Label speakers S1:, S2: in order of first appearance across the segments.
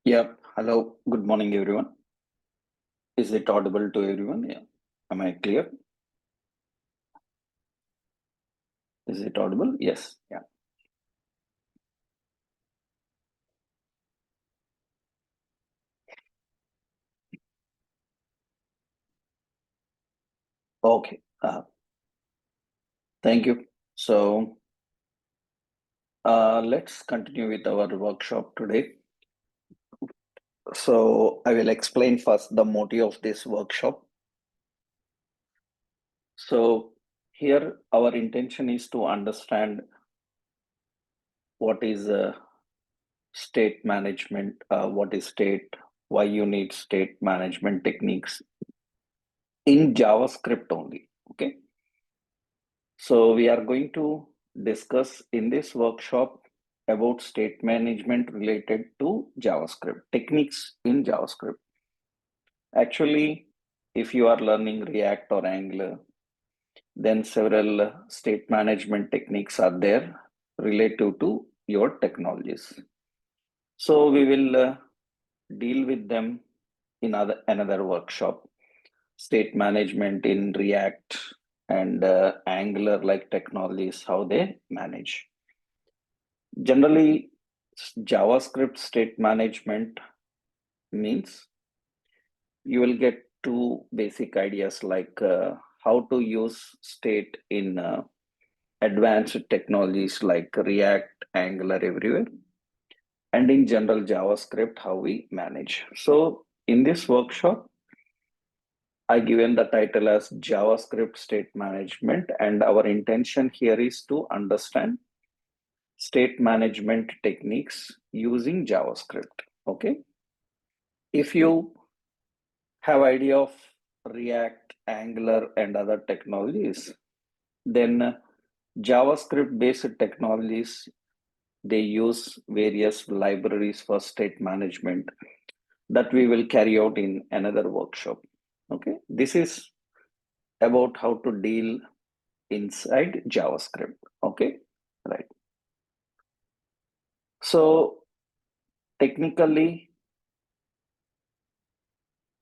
S1: Yep. Hello. Good morning, everyone. Is it audible to everyone? Yeah. Am I clear? Is it audible? Yes. Yeah. Okay. Thank you. So let's continue with our workshop today. So I will explain first the motive of this workshop. So here our intention is to understand what is state management, what is state, why you need state management techniques in JavaScript only. Okay. So we are going to discuss in this workshop about state management related to JavaScript, techniques in JavaScript. Actually, if you are learning React or Angular, then several state management techniques are there related to your technologies. So we will deal with them in another workshop. State management in React and Angular like technologies, how they manage. Generally, JavaScript state management means you will get two basic ideas like how to use state in advanced technologies like React, Angular everywhere, and in general JavaScript, how we manage. So in this workshop, I given the title as JavaScript State Management, and our intention here is to understand state management techniques using JavaScript. Okay. If you have idea of React, Angular, and other technologies, then JavaScript based technologies, they use various libraries for state management that we will carry out in another workshop. Okay. This is about how to deal inside JavaScript. Okay. Right. So technically,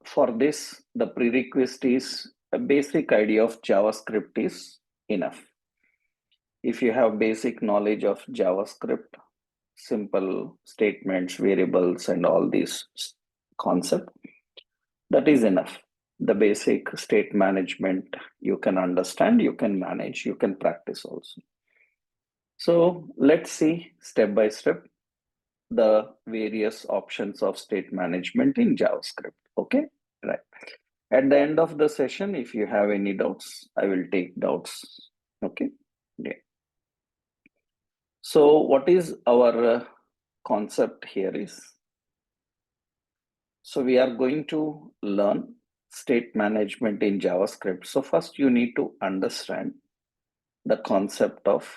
S1: for this, the prerequisite is a basic idea of JavaScript is enough. If you have basic knowledge of JavaScript, simple statements, variables, and all these concepts, that is enough. The basic state management you can understand, you can manage, you can practice also. So let's see step by step the various options of state management in JavaScript. Okay, right. At the end of the session, if you have any doubts, I will take doubts. Okay. Yeah. So what is our concept here is, so we are going to learn state management in JavaScript. So first you need to understand the concept of,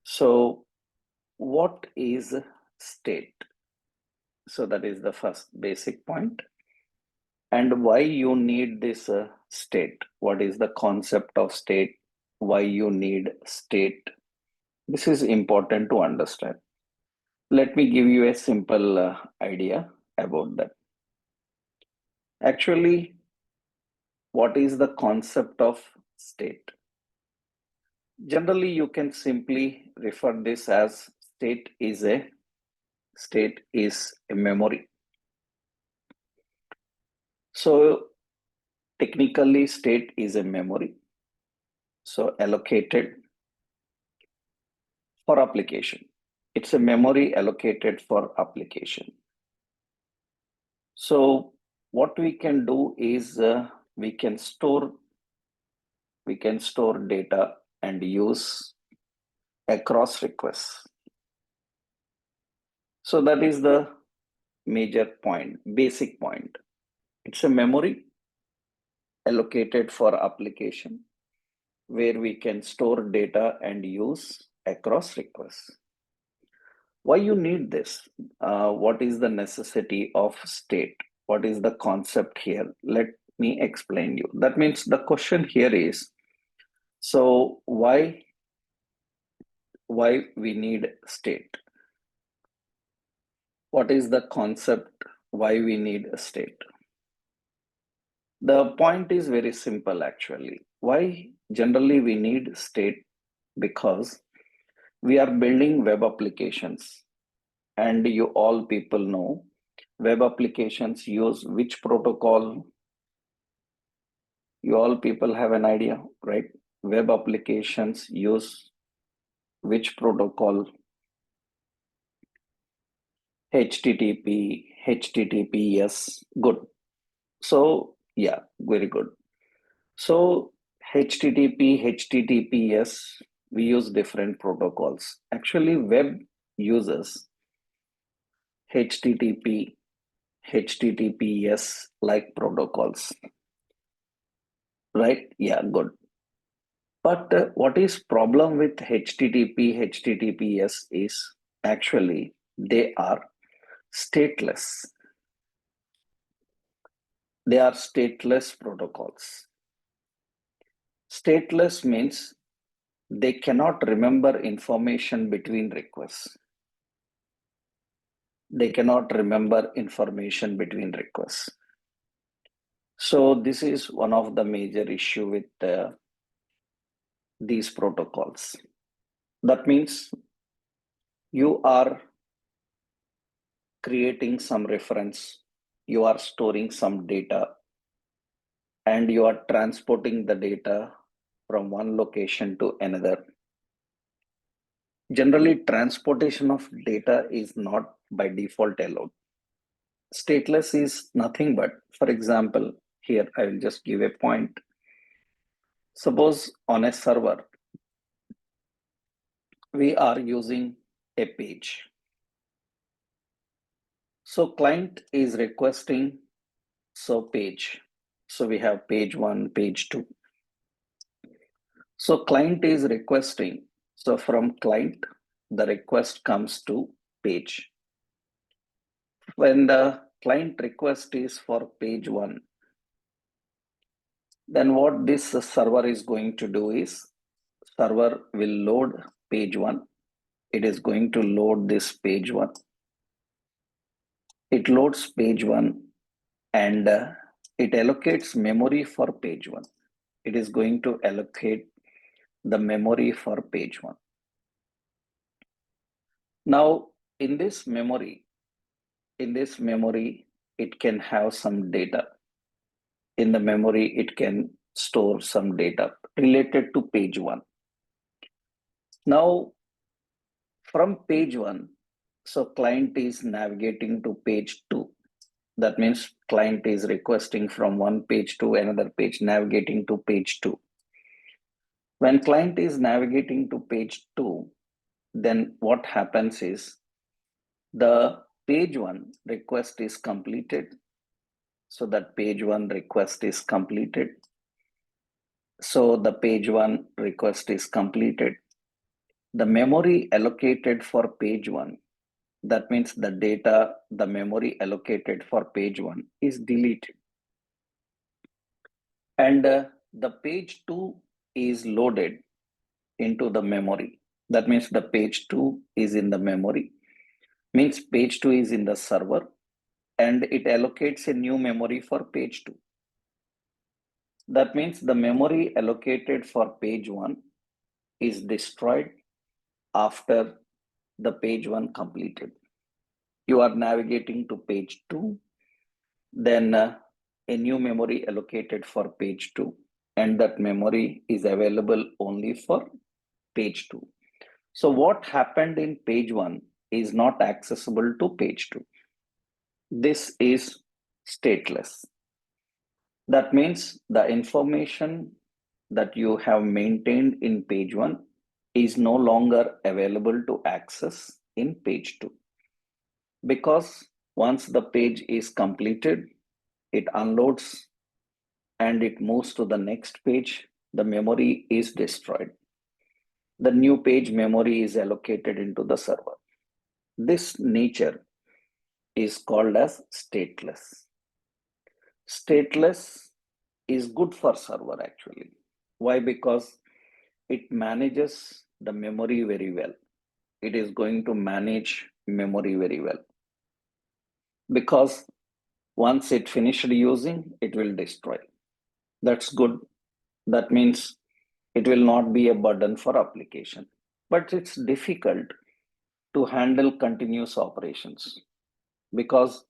S1: so what is state? So that is the first basic point. And why you need this state? What is the concept of state? Why you need state? This is important to understand. Let me give you a simple idea about that. Actually, what is the concept of state? Generally, you can simply refer this as state is a memory. So technically, state is a memory. So allocated for application. It's a memory allocated for application. So what we can do is we can store data and use across requests. So that is the major point, basic point. It's a memory allocated for application where we can store data and use across requests. Why you need this? What is the necessity of state? What is the concept here? Let me explain you. That means the question here is, so why we need state? What is the concept? Why we need a state? The point is very simple actually. Why generally we need state? Because we are building web applications, and you all people know web applications use which protocol. You all people have an idea, right? Web applications use which protocol? HTTP, HTTPS. Good. So, yeah, very good. So, HTTP, HTTPS, we use different protocols. Actually, web uses HTTP, HTTPS like protocols, right? Yeah, good. But what is problem with HTTP, HTTPS is actually they are stateless. They are stateless protocols. Stateless means they cannot remember information between requests. They cannot remember information between requests. So this is one of the major issue with these protocols. That means you are creating some reference, you are storing some data, and you are transporting the data from one location to another. Generally, transportation of data is not by default allowed. Stateless is nothing but, for example, here I will just give a point. Suppose on a server, we are using a page. So client is requesting page. So we have page 1, page 2. So client is requesting. So from client, the request comes to page. When the client request is for page 1, then what this server is going to do is server will load page 1. It is going to load this page 1. It loads page 1 and it allocates memory for page 1. It is going to allocate the memory for page 1. Now, in this memory, it can have some data. In the memory, it can store some data related to page 1. Now, from page 1, so client is navigating to page 2. That means client is requesting from one page to another page, navigating to page 2. When client is navigating to page 2, then what happens is the page 1 request is completed. So that page 1 request is completed. So the page 1 request is completed. The memory allocated for page 1, that means the data, the memory allocated for page 1 is deleted. And the page 2 is loaded into the memory. That means the page 2 is in the memory, means page 2 is in the server, and it allocates a new memory for page 2. That means the memory allocated for page 1 is destroyed after the page 1 completed. You are navigating to page 2, then a new memory allocated for page 2, and that memory is available only for page 2. So what happened in page 1 is not accessible to page 2. This is stateless. That means the information that you have maintained in page 1 is no longer available to access in page 2. Because once the page is completed, it unloads and it moves to the next page, the memory is destroyed. The new page memory is allocated into the server. This nature is called as stateless. Stateless is good for server actually. Why? Because it manages the memory very well. It is going to manage memory very well. because once it finished using, it will destroy. That's good. That means it will not be a burden for application. But it's difficult to handle continuous operations because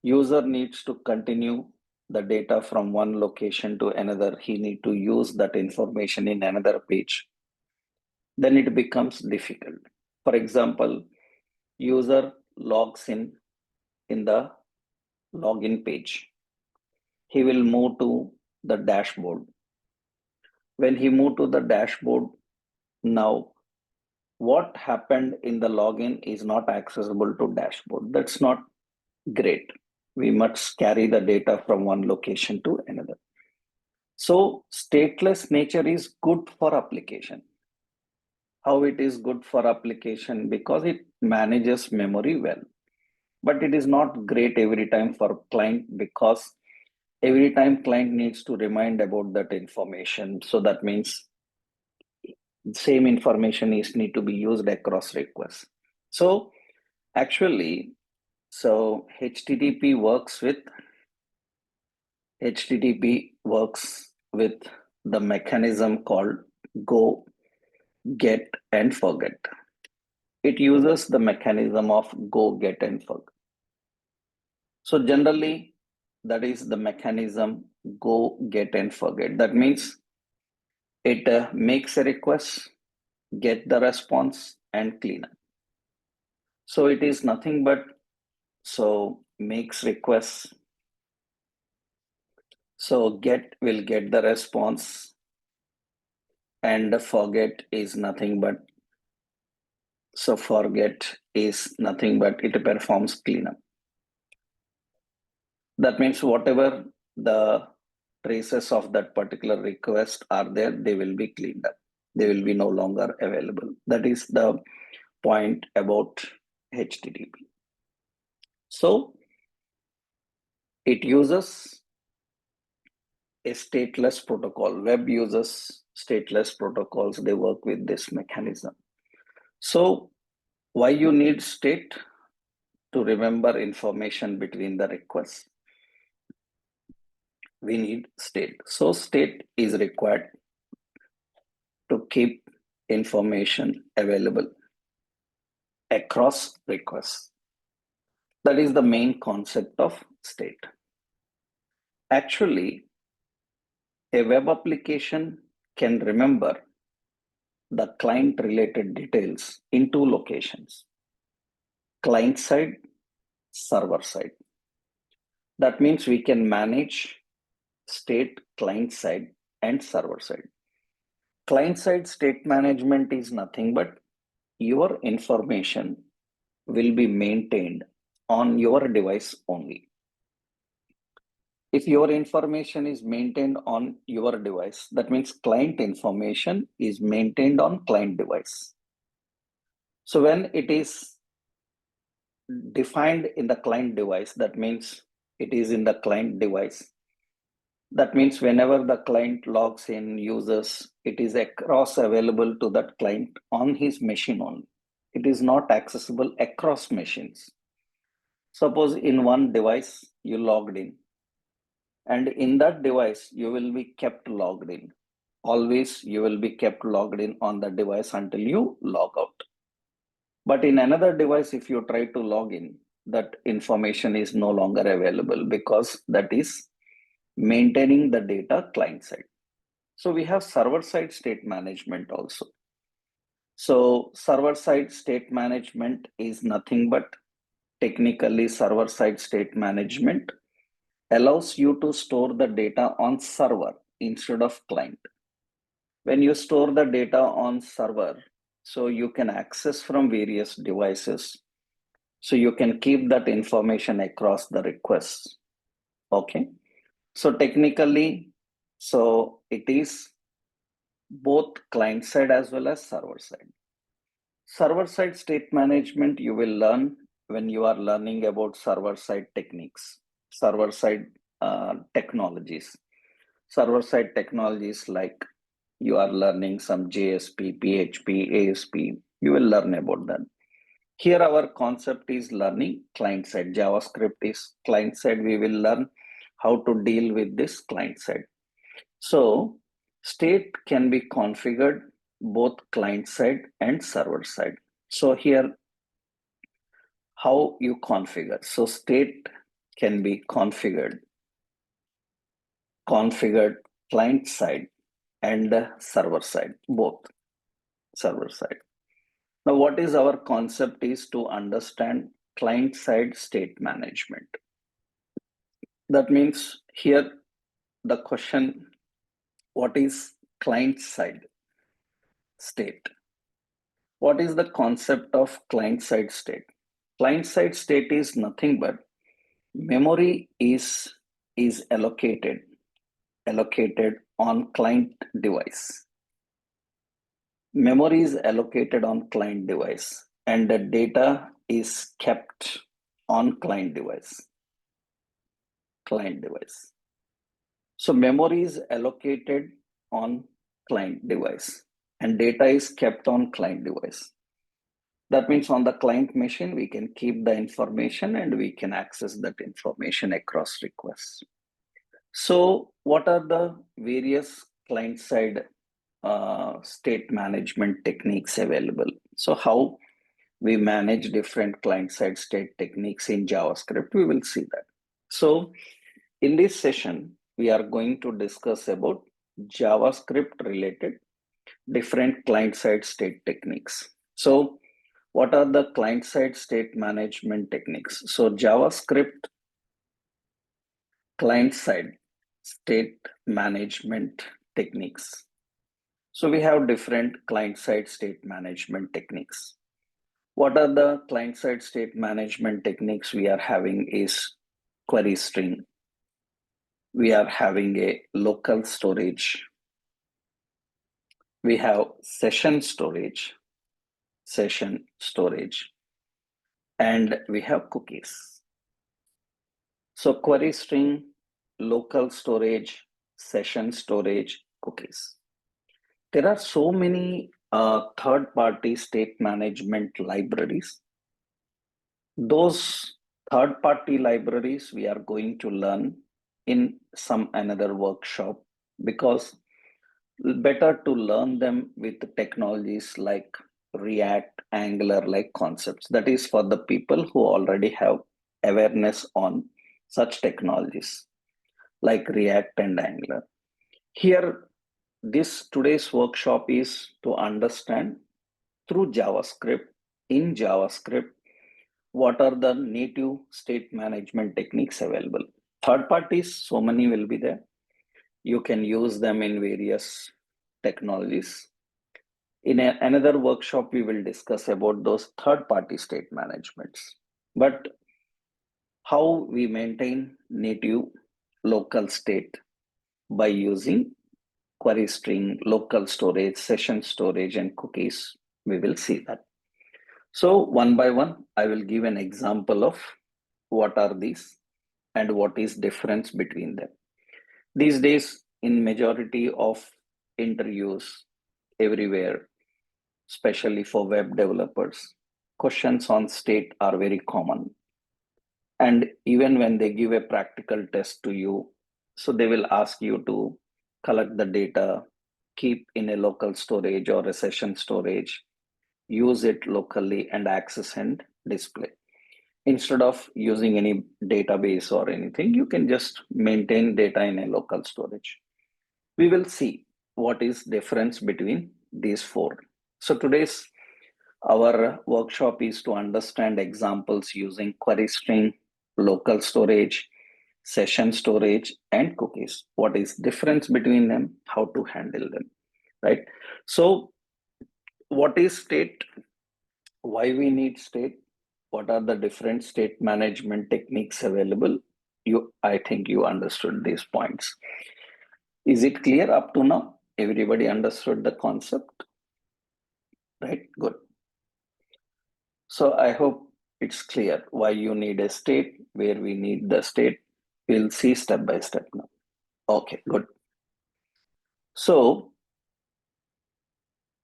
S1: user needs to continue the data from one location to another. He need to use that information in another page. Then it becomes difficult. For example, user logs in the login page. He will move to the dashboard. When he moved to the dashboard, now what happened in the login is not accessible to dashboard. That's not great. We must carry the data from one location to another. So stateless nature is good for application. How it is good for application? Because it manages memory well. But it is not great every time for client because every time client needs to remind about that information. So that means same information is need to be used across requests. So actually, so HTTP works with the mechanism called go, get, and forget. It uses the mechanism of go, get, and forget. So generally, that is the mechanism go, get, and forget. That means it makes a request, get the response, and clean up. So it is nothing but so makes requests. So get will get the response, and the forget is nothing but so forget is nothing but it performs cleanup. That means whatever the traces of that particular request are there, they will be cleaned up. They will be no longer available. That is the point about HTTP. So it uses a stateless protocol. Web uses stateless protocols. They work with this mechanism. So why you need state? To remember information between the requests, we need state. So state is required to keep information available across requests. That is the main concept of state. Actually, a web application can remember the client related details in two locations: client side, server side. That means we can manage state client side and server side. Client side state management is nothing but your information will be maintained on your device only. If your information is maintained on your device, that means client information is maintained on client device. So when it is defined in the client device, that means it is in the client device. That means whenever the client logs in, uses, it is across available to that client on his machine only. It is not accessible across machines. Suppose in one device you logged in, and in that device you will be kept logged in. Always you will be kept logged in on the device until you log out. But in another device, if you try to log in, that information is no longer available because that is maintaining the data client side. So we have server side state management also. So server side state management is nothing but technically server side state management allows you to store the data on server instead of client. When you store the data on server, so you can access from various devices. So you can keep that information across the requests. Okay. So technically, so it is both client side as well as server side. Server side state management you will learn when you are learning about server side techniques, server side technologies. Server side technologies like you are learning some JSP, PHP, ASP, you will learn about that. Here our concept is learning client side. JavaScript is client side. We will learn how to deal with this client side. So state can be configured both client side and server side. So here how you configure. So state can be configured client side and server side, both server side. Now, what is our concept is to understand client side state management. That means here the question, what is client side state? What is the concept of client side state? Client side state is nothing but memory is allocated on client device. Memory is allocated on client device and the data is kept on client device. So memory is allocated on client device and data is kept on client device. That means on the client machine, we can keep the information and we can access that information across requests. So what are the various client side state management techniques available? So how we manage different client side state techniques in JavaScript, we will see that. So in this session, we are going to discuss about JavaScript related different client side state techniques. So what are the client side state management techniques? So JavaScript client side state management techniques. So we have different client side state management techniques. What are the client side state management techniques we are having is query string. We are having a local storage. We have session storage, and we have cookies. So query string, local storage, session storage, cookies. There are so many third-party state management libraries. Those third-party libraries we are going to learn in some another workshop, because better to learn them with technologies like React, Angular like concepts. That is for the people who already have awareness on such technologies like React and Angular. Here, this today's workshop is to understand through JavaScript, in JavaScript, what are the native state management techniques available. Third parties, so many will be there. You can use them in various technologies. In another workshop, we will discuss about those third-party state managements. But how we maintain native local state by using query string, local storage, session storage, and cookies, we will see that. So one by one, I will give an example of what are these and what is difference between them. These days, in majority of interviews everywhere, especially for web developers, questions on state are very common. And even when they give a practical test to you, so they will ask you to collect the data, keep in a local storage or a session storage, use it locally and access and display. Instead of using any database or anything, you can just maintain data in a local storage. We will see what is difference between these four. So today's our workshop is to understand examples using query string, local storage, session storage, and cookies. What is difference between them, how to handle them, right? So what is state? Why we need state? What are the different state management techniques available? I think you understood these points. Is it clear up to now? Everybody understood the concept, right? Good. So I hope it's clear why you need a state, where we need the state. We'll see step by step now. Okay, good. So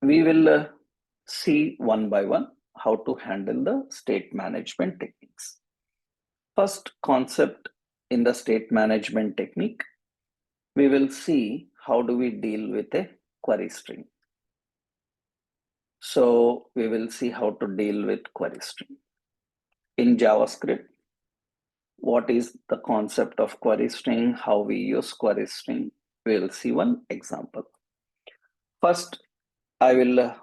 S1: we will see one by one how to handle the state management techniques. First concept in the state management technique, we will see how do we deal with a query string. So we will see how to deal with query string. In JavaScript, what is the concept of query string, how we use query string, we will see one example. First, I will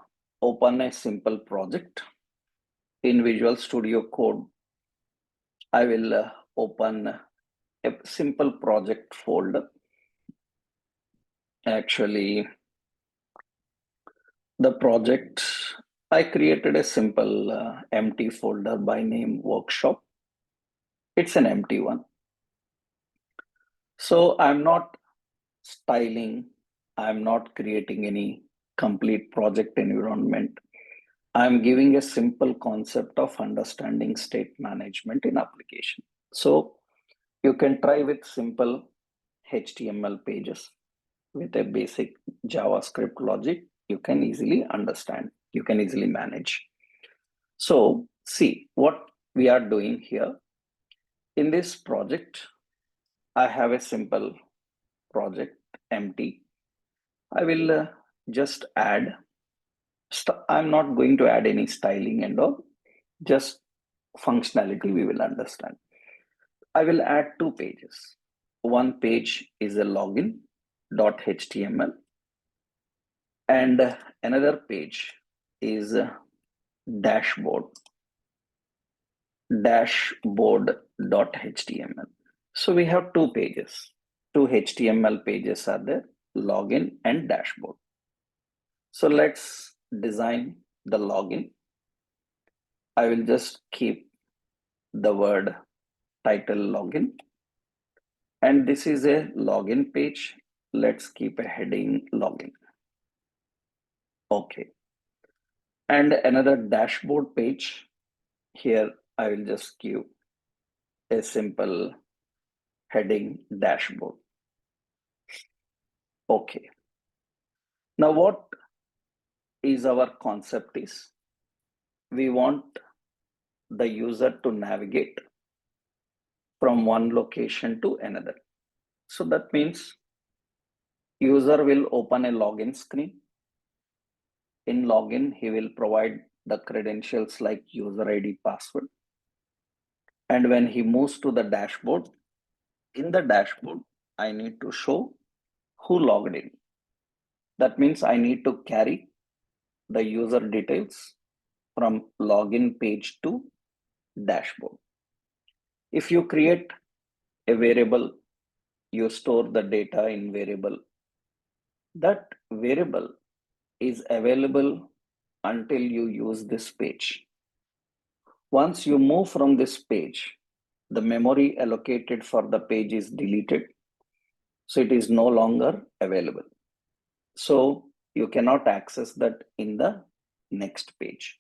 S1: open a simple project. In Visual Studio Code, I will open a simple project folder. Actually, the project, I created a simple empty folder by name workshop. It's an empty one. So I'm not styling, I'm not creating any complete project environment. I'm giving a simple concept of understanding state management in application. So you can try with simple HTML pages with a basic JavaScript logic. You can easily understand, you can easily manage. So see what we are doing here. In this project, I have a simple project empty. I will just add, I'm not going to add any styling and all, just functionality we will understand. I will add two pages. One page is a login.html and another page is a dashboard.html. So we have two pages, two HTML pages are there, login and dashboard. So let's design the login. I will just keep the word title login. And this is a login page. Let's keep a heading login. Okay. And another dashboard page. Here I will just give a simple heading dashboard. Okay. Now what is our concept is, we want the user to navigate from one location to another. So that means user will open a login screen. In login, he will provide the credentials like user ID, password. And when he moves to the dashboard, in the dashboard, I need to show who logged in. That means I need to carry the user details from login page to dashboard. If you create a variable, you store the data in variable. That variable is available until you use this page. Once you move from this page, the memory allocated for the page is deleted. So it is no longer available. So you cannot access that in the next page.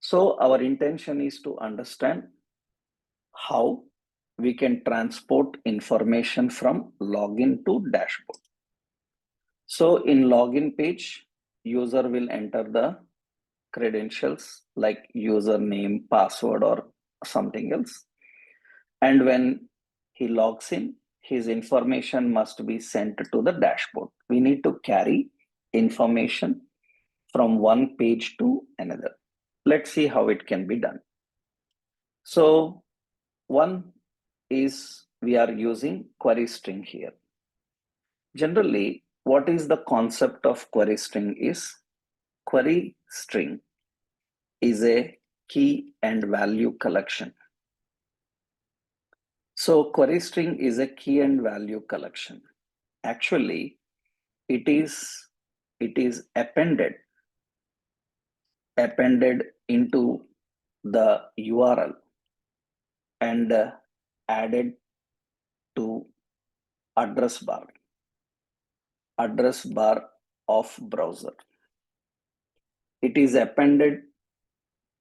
S1: So our intention is to understand how we can transport information from login to dashboard. So in login page, user will enter the credentials like username, password, or something else. And when he logs in, his information must be sent to the dashboard. We need to carry information from one page to another. Let's see how it can be done. So one is we are using query string here. Generally, what is the concept of query string is, query string is a key and value collection. So query string is a key and value collection. Actually, it is appended into the URL and added to address bar of browser. It is appended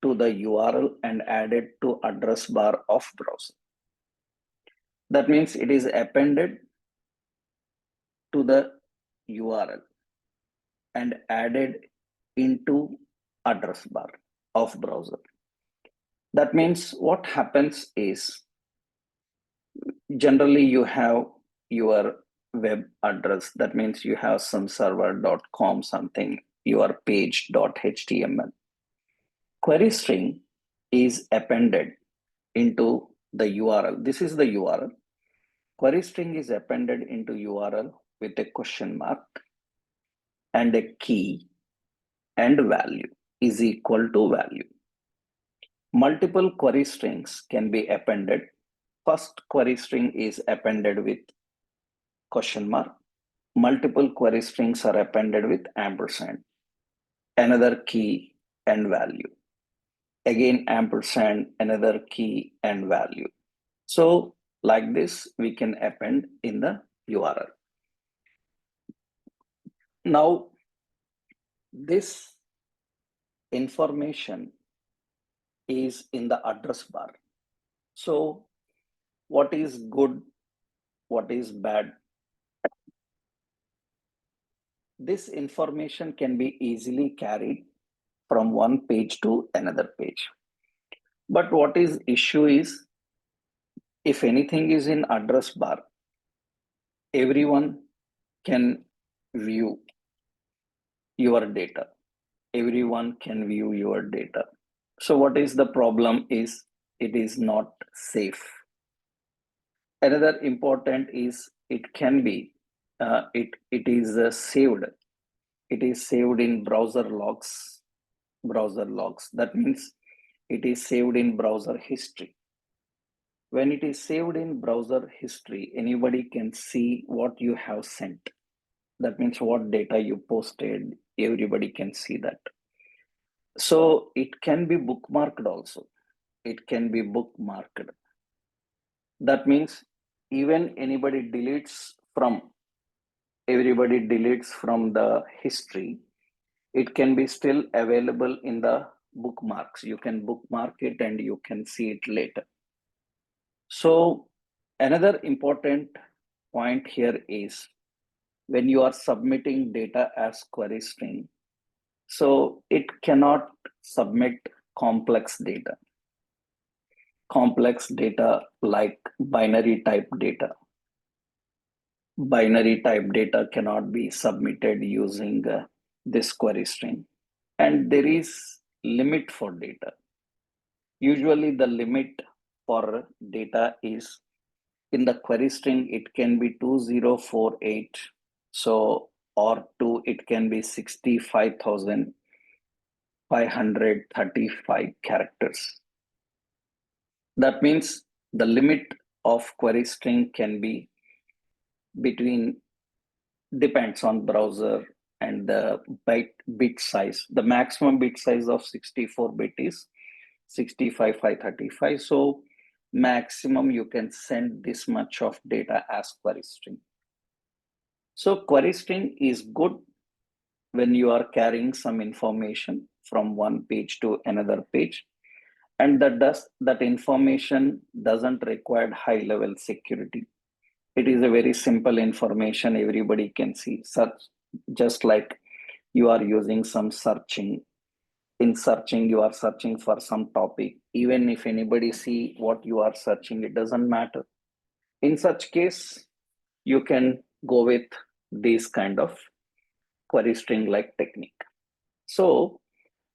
S1: to the URL and added to address bar of browser. That means it is appended to the URL and added into address bar of browser. That means what happens is generally you have your web address. That means you have some server.com something, your page.html. Query string is appended into the URL. This is the URL. Query string is appended into URL with a question mark and a key and value is equal to value. Multiple query strings can be appended. First query string is appended with question mark. Multiple query strings are appended with ampersand, another key and value. Again, ampersand, another key and value. So like this, we can append in the URL. Now, this information is in the address bar. So what is good, what is bad? This information can be easily carried from one page to another page. But what is issue is, if anything is in address bar, everyone can view your data. Everyone can view your data. So what is the problem is it is not safe. Another important is it can be, it is saved. It is saved in browser logs. Browser logs. That means it is saved in browser history. When it is saved in browser history, anybody can see what you have sent. That means what data you posted, everybody can see that. So it can be bookmarked also. It can be bookmarked. That means even everybody deletes from the history, it can be still available in the bookmarks. You can bookmark it and you can see it later. So another important point here is when you are submitting data as query string, so it cannot submit complex data. Complex data like binary type data. Binary type data cannot be submitted using this query string. And there is limit for data. Usually the limit for data is in the query string, it can be 2048. So, or two, it can be 65,535 characters. That means the limit of query string can be between, depends on browser and the bit size. The maximum bit size of 64-bit is 65,535. So maximum you can send this much of data as query string. So query string is good when you are carrying some information from one page to another page, and that information doesn't require high level security. It is a very simple information everybody can see. Such just like you are using some searching. In searching, you are searching for some topic. Even if anybody see what you are searching, it doesn't matter. In such case, you can go with this kind of query string like technique. So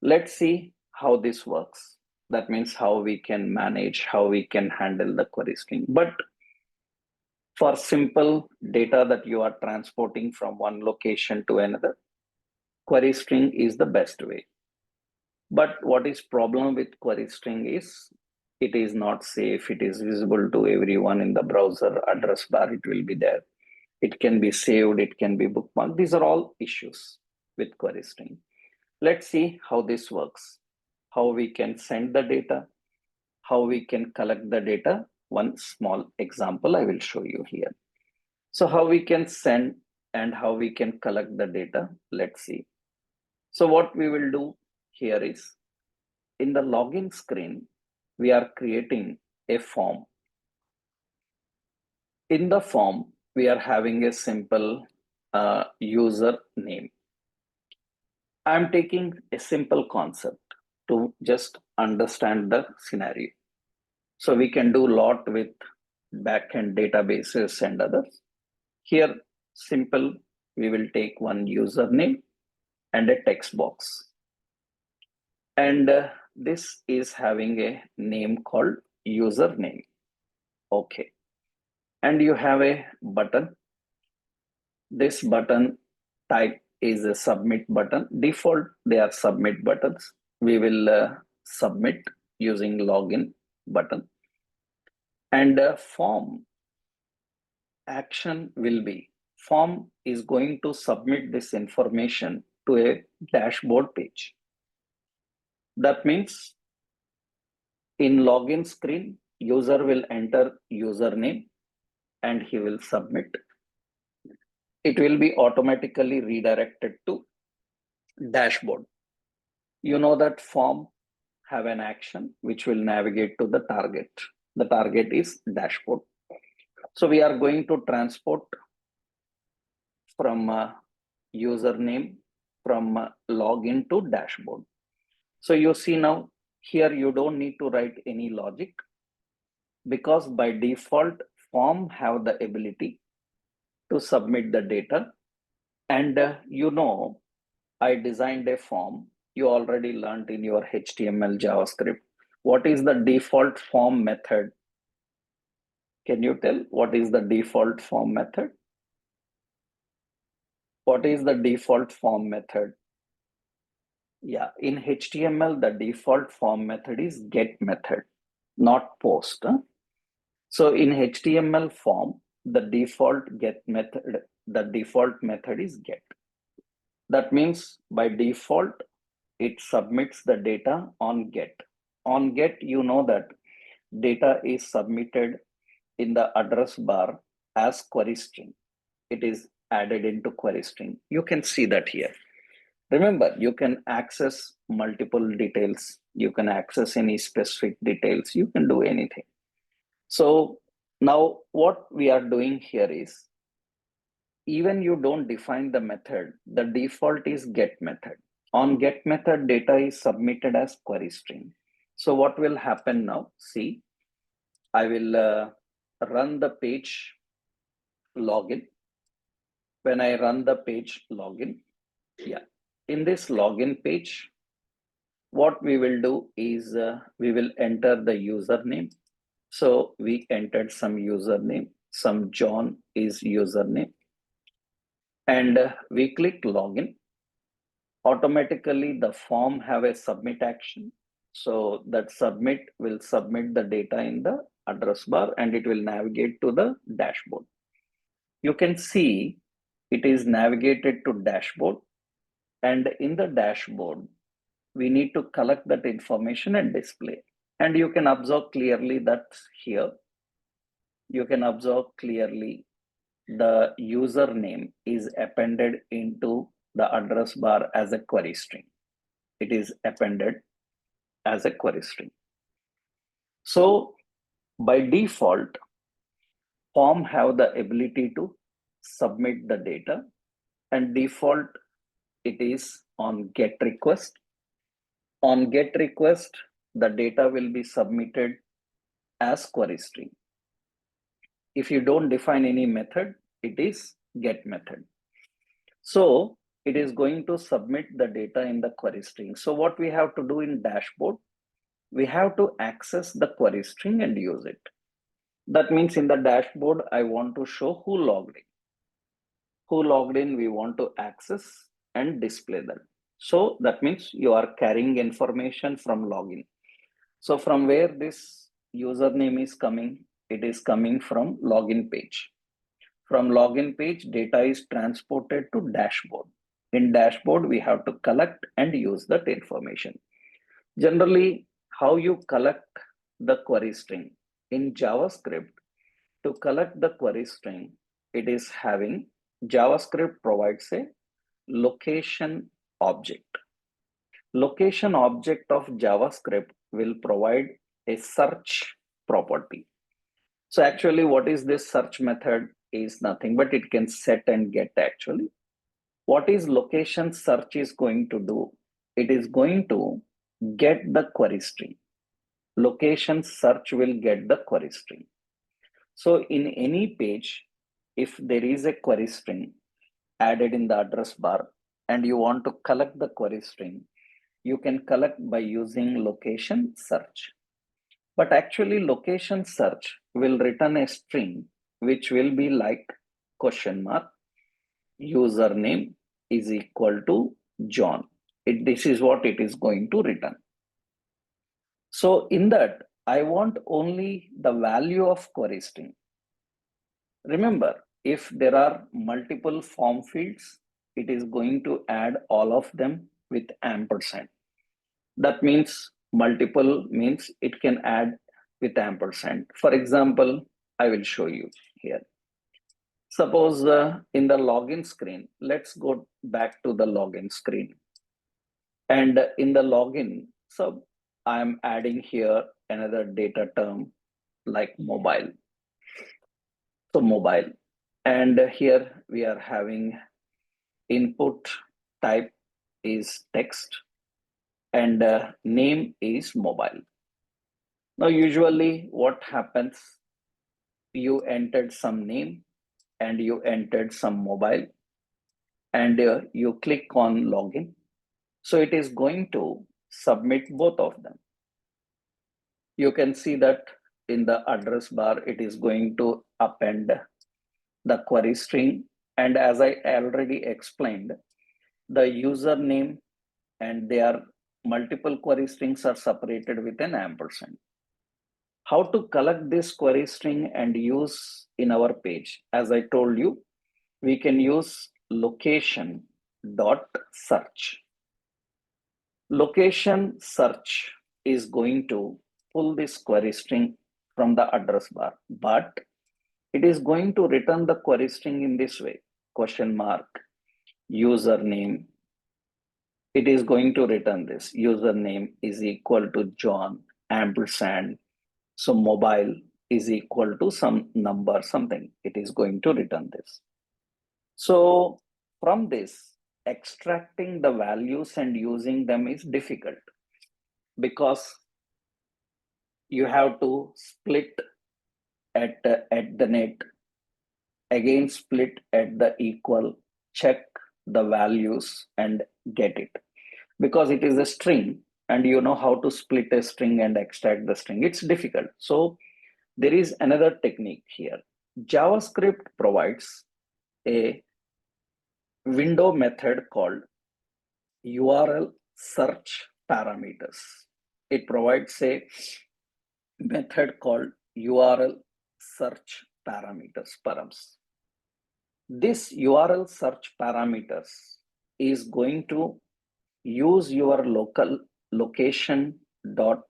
S1: let's see how this works. That means how we can manage, how we can handle the query string. But for simple data that you are transporting from one location to another, query string is the best way. But what is problem with query string is it is not safe. It is visible to everyone in the browser address bar. It will be there. It can be saved. It can be bookmarked. These are all issues with query string. Let's see how this works. How we can send the data. How we can collect the data. One small example I will show you here. So how we can send and how we can collect the data. Let's see. So what we will do here is in the login screen, we are creating a form. In the form, we are having a simple user name. I'm taking a simple concept to just understand the scenario. So we can do a lot with backend databases and others. Here, simple, we will take one username and a text box. And this is having a name called username. Okay. And you have a button. This button type is a submit button. Default, they are submit buttons. We will submit using login button. And form action will be, form is going to submit this information to a dashboard page. That means in login screen, user will enter username and he will submit. It will be automatically redirected to dashboard. You know that form have an action which will navigate to the target. The target is dashboard. So we are going to transport from username from login to dashboard. So you see now here you don't need to write any logic because by default form have the ability to submit the data. And you know, I designed a form. You already learned in your HTML JavaScript. What is the default form method? Can you tell what is the default form method? What is the default form method? Yeah, in HTML, the default form method is get method, not post. Huh? So in HTML form, the default default method is get. That means by default, it submits the data on get. On get, you know that data is submitted in the address bar as query string. It is added into query string. You can see that here. Remember, you can access multiple details. You can access any specific details. You can do anything. So now what we are doing here is, even you don't define the method, the default is get method. On get method, data is submitted as query string. So what will happen now? See, I will run the page login. When I run the page login, yeah, in this login page, what we will do is we will enter the username. So we entered some username, some John is username, and we click login. Automatically the form have a submit action. So that submit will submit the data in the address bar and it will navigate to the dashboard. You can see it is navigated to dashboard, and in the dashboard, we need to collect that information and display. And you can observe clearly that here, you can observe clearly the username is appended into the address bar as a query string. It is appended as a query string. So by default, form have the ability to submit the data, and default it is on get request. On get request, the data will be submitted as query string. If you don't define any method, it is get method. So it is going to submit the data in the query string. So what we have to do in dashboard, we have to access the query string and use it. That means in the dashboard, I want to show who logged in. Who logged in, we want to access and display that. So that means you are carrying information from login. So from where this username is coming, it is coming from login page. From login page, data is transported to dashboard. In dashboard, we have to collect and use that information. Generally, how you collect the query string? In JavaScript, to collect the query string, it is having, JavaScript provides a location object. Location object of JavaScript will provide a search property. So actually what is this search method is nothing, but it can set and get actually. What is location search is going to do? It is going to get the query string. Location search will get the query string. So in any page, if there is a query string added in the address bar and you want to collect the query string, you can collect by using location search. But actually location search will return a string which will be like question mark username is equal to John. This is what it is going to return. So in that, I want only the value of query string. Remember, if there are multiple form fields, it is going to add all of them with ampersand. That means multiple means it can add with ampersand. For example, I will show you here. Suppose in the login screen, let's go back to the login screen. And in the login, so I'm adding here another data term like mobile. So mobile. And here we are having input type is text and name is mobile. Now, usually what happens, you entered some name and you entered some mobile and you click on login. So it is going to submit both of them. You can see that in the address bar, it is going to append the query string. And as I already explained, the username and their multiple query strings are separated with an ampersand. How to collect this query string and use in our page? As I told you, we can use location dot search. Location search is going to pull this query string from the address bar, but it is going to return the query string in this way, question mark, username. It is going to return this username is equal to John, ampersand. So mobile is equal to some number, something. It is going to return this. So from this, extracting the values and using them is difficult because you have to split at the net, again split at the equal, check the values and get it. Because it is a string and you know how to split a string and extract the string. It's difficult. So there is another technique here. JavaScript provides a window method called URL search parameters. It provides a method called URL search parameters, params. This URL search parameters is going to use your local location dot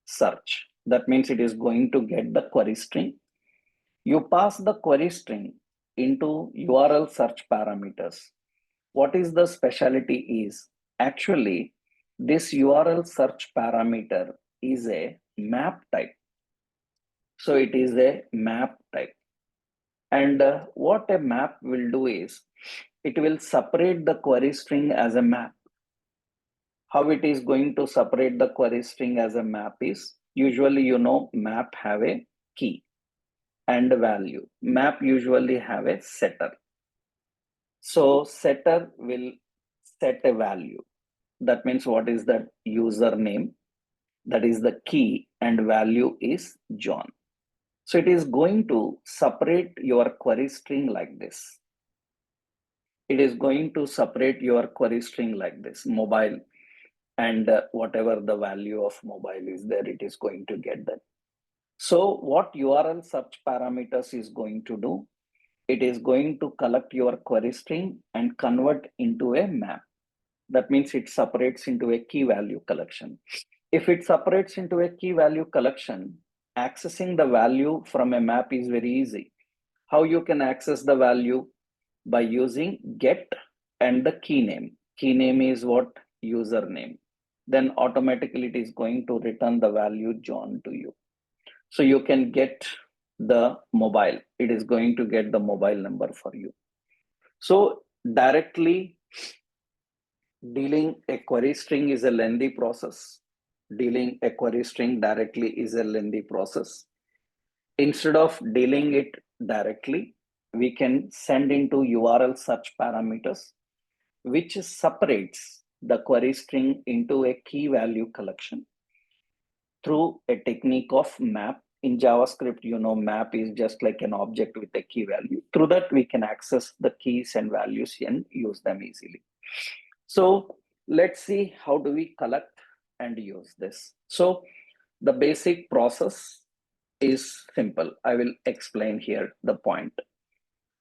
S1: search. That means it is going to get the query string. You pass the query string into URL search parameters. What is the specialty is actually this URL search parameter is a map type. So it is a map type. And what a map will do is it will separate the query string as a map. How it is going to separate the query string as a map is usually, you know, map have a key and value. Map usually have a setter. So setter will set a value. That means what is that username? That is the key and value is John. So it is going to separate your query string like this. It is going to separate your query string like this, mobile, and whatever the value of mobile is there, it is going to get that. So what URL search parameters is going to do, it is going to collect your query string and convert into a map. That means it separates into a key value collection. If it separates into a key value collection, accessing the value from a map is very easy. How you can access the value? By using get and the key name. Key name is what? Username. Then automatically it is going to return the value John to you. So you can get the mobile. It is going to get the mobile number for you. So directly dealing a query string is a lengthy process. dealing a query string directly is a lengthy process. Instead of dealing it directly, we can send into URL search parameters, which separates the query string into a key value collection through a technique of map. In JavaScript, map is just like an object with a key value. Through that, we can access the keys and values and use them easily. So let's see how do we collect and use this. So the basic process is simple. I will explain here the point.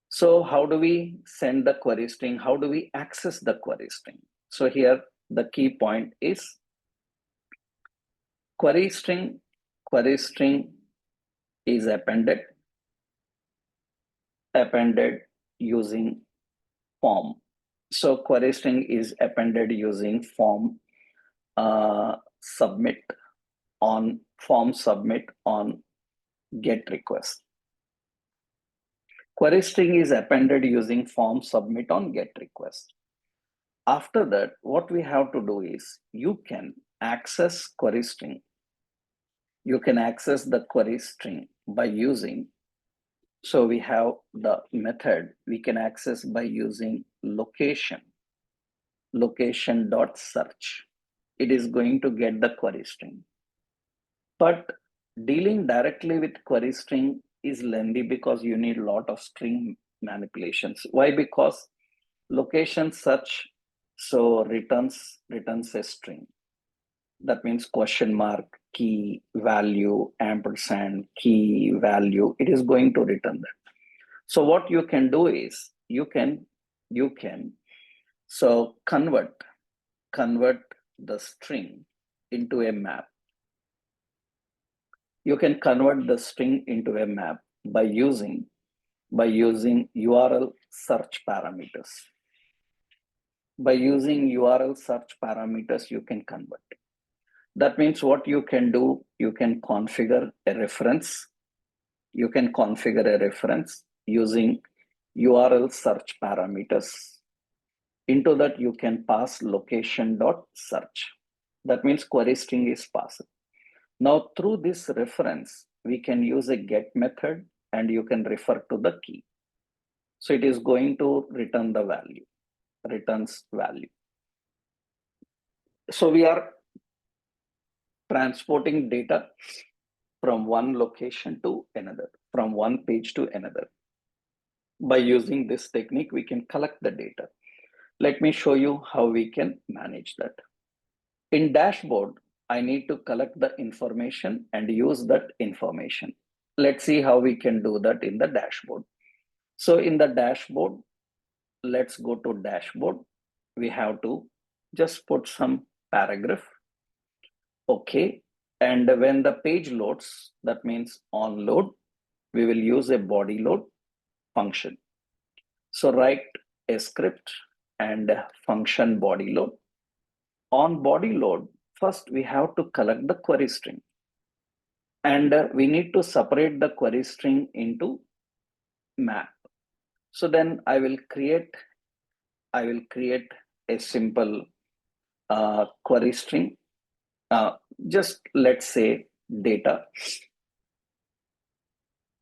S1: So how do we send the query string? How do we access the query string? So here the key point is query string. Query string is appended using form. So query string is appended using form submit on get request. Query string is appended using form submit on get request. After that, what we have to do is you can access query string. You can access the query string by using, so we have the method we can access by using location.search. It is going to get the query string. But dealing directly with query string is lengthy because you need a lot of string manipulations. Why? Because location search returns a string. That means question mark, key, value, ampersand, key, value. It is going to return that. So what you can do is you can convert the string into a map. You can convert the string into a map by using URL search parameters. By using URL search parameters, you can convert. That means what you can do, you can configure a reference. You can configure a reference using URL search parameters. Into that, you can pass location.search. That means query string is passed. Now, through this reference, we can use a get method and you can refer to the key. So it is going to return the value, returns value. So we are transporting data from one location to another, from one page to another. By using this technique, we can collect the data. Let me show you how we can manage that. In dashboard, I need to collect the information and use that information. Let's see how we can do that in the dashboard. So in the dashboard, let's go to dashboard. We have to just put some paragraph. Okay. And when the page loads, that means on load, we will use a body load function. So write a script and function body load. On body load, first we have to collect the query string. And we need to separate the query string into map. So then I will create a simple query string. Just let's say data.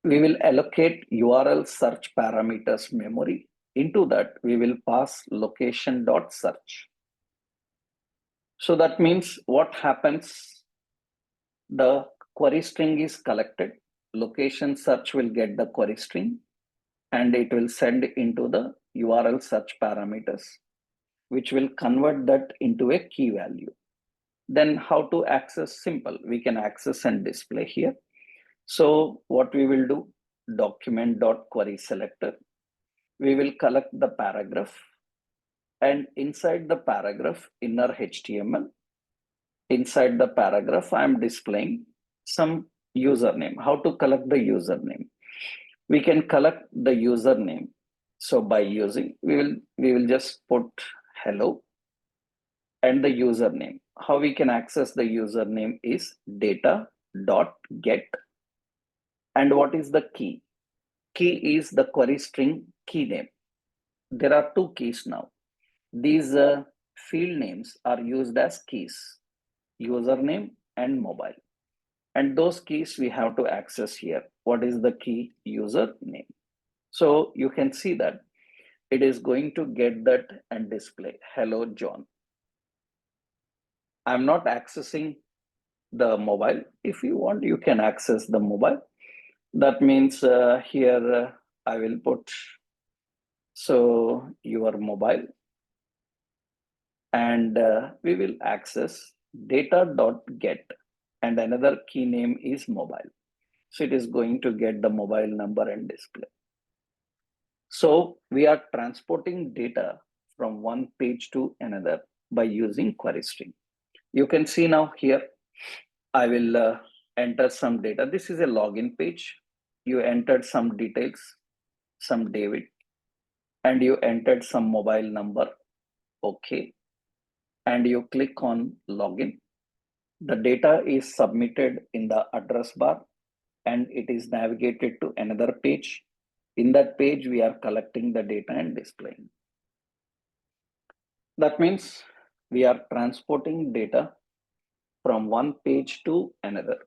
S1: We will allocate URL search parameters memory. Into that, we will pass location.search. So that means what happens? The query string is collected. Location search will get the query string and it will send into the URL search parameters, which will convert that into a key value. Then how to access? Simple. We can access and display here. So what we will do, document.query selector. We will collect the paragraph and inside the paragraph, inner HTML, inside the paragraph, I am displaying some username. How to collect the username? We can collect the username. So by using, we will just put hello and the username. How we can access the username is data.get. And what is the key? Key is the query string key name. There are two keys now. These field names are used as keys. username, and mobile. And those keys we have to access here. What is the key? Username. So you can see that it is going to get that and display, hello, John. I'm not accessing the mobile. If you want, you can access the mobile. That means here I will put, so your mobile, and we will access data.get, and another key name is mobile. So it is going to get the mobile number and display. So we are transporting data from one page to another by using query string. You can see now here, I will enter some data. This is a login page. You entered some details, some David, and you entered some mobile number. Okay. And you click on login. The data is submitted in the address bar and it is navigated to another page. In that page, we are collecting the data and displaying. That means we are transporting data from one page to another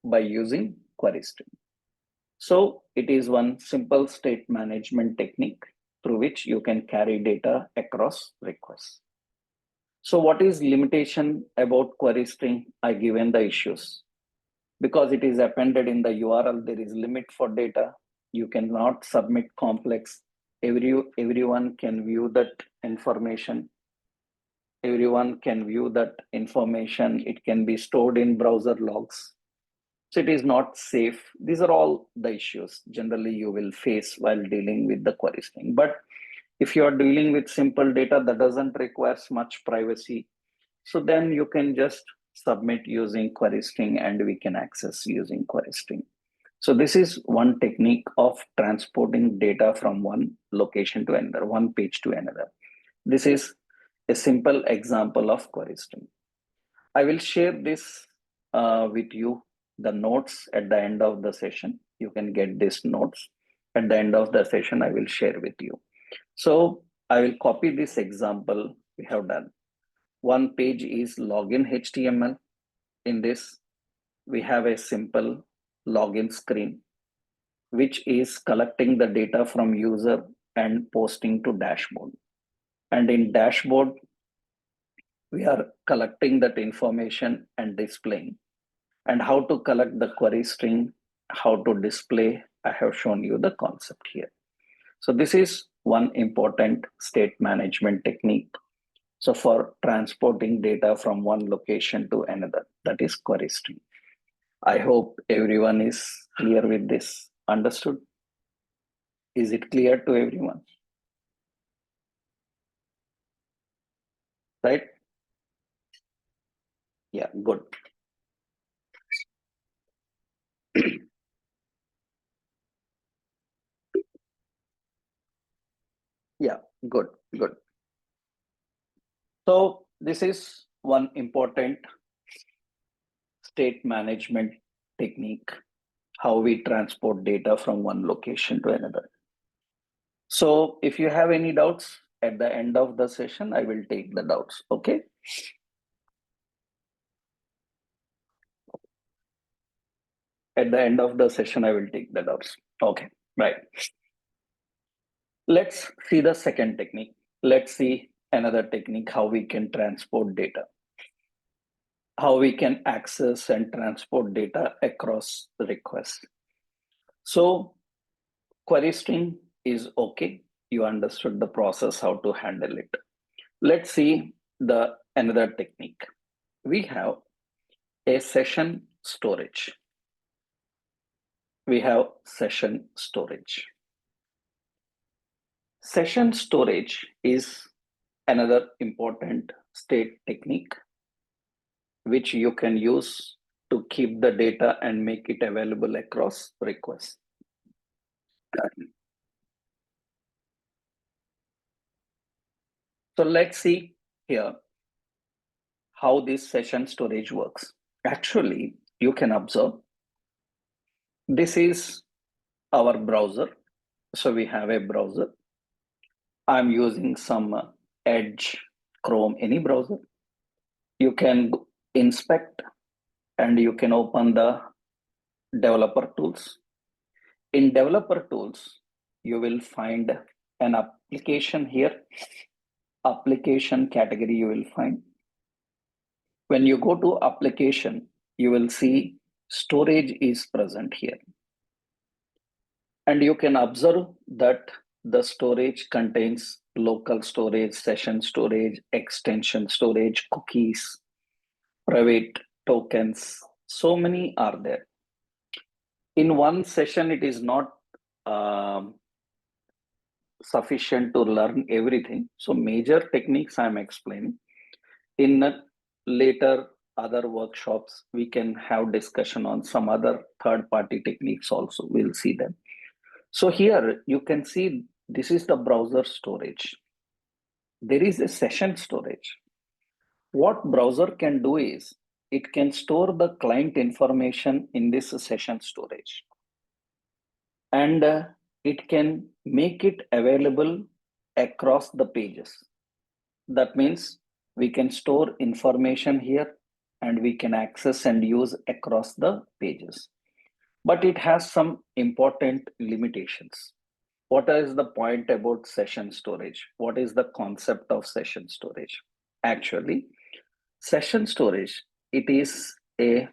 S1: by using query string. So it is one simple state management technique through which you can carry data across requests. So what is limitation about query string? I given the issues. Because it is appended in the URL, there is limit for data. You cannot submit complex. Everyone can view that information. Everyone can view that information. It can be stored in browser logs. So it is not safe. These are all the issues generally you will face while dealing with the query string. But if you are dealing with simple data that doesn't require much privacy, so then you can just submit using query string and we can access using query string. So this is one technique of transporting data from one location to another, one page to another. This is a simple example of query string. I will share this with you, the notes at the end of the session. You can get these notes at the end of the session. I will share with you. So I will copy this example we have done. One page is login HTML. In this, we have a simple login screen, which is collecting the data from user and posting to dashboard. And in dashboard, we are collecting that information and displaying. And how to collect the query string, how to display, I have shown you the concept here. So this is one important state management technique. So for transporting data from one location to another, that is query string. I hope everyone is clear with this. Understood? Is it clear to everyone? Right? Yeah, good. Yeah, good, good. So this is one important state management technique, how we transport data from one location to another. So if you have any doubts at the end of the session, I will take the doubts, okay? At the end of the session, I will take the doubts. Okay, right. Let's see the second technique. Let's see another technique, how we can transport data, how we can access and transport data across the request. So query string is okay. You understood the process, how to handle it. Let's see the another technique. We have a session storage. We have session storage. Session storage is another important state technique which you can use to keep the data and make it available across requests. So let's see here how this session storage works. Actually, you can observe this is our browser. So we have a browser. I'm using some Edge, Chrome, any browser. You can inspect, and you can open the developer tools. In developer tools, you will find an application here, application category you will find. When you go to application, you will see storage is present here. And you can observe that the storage contains local storage, session storage, extension storage, cookies, private tokens. So many are there. In one session, it is not sufficient to learn everything. So major techniques I'm explaining. In later other workshops, we can have discussion on some other third-party techniques also. We'll see them. So here you can see this is the browser storage. There is a session storage. What browser can do is it can store the client information in this session storage. And it can make it available across the pages. That means we can store information here and we can access and use across the pages. But it has some important limitations. What is the point about session storage? What is the concept of session storage? Actually, session storage, it is a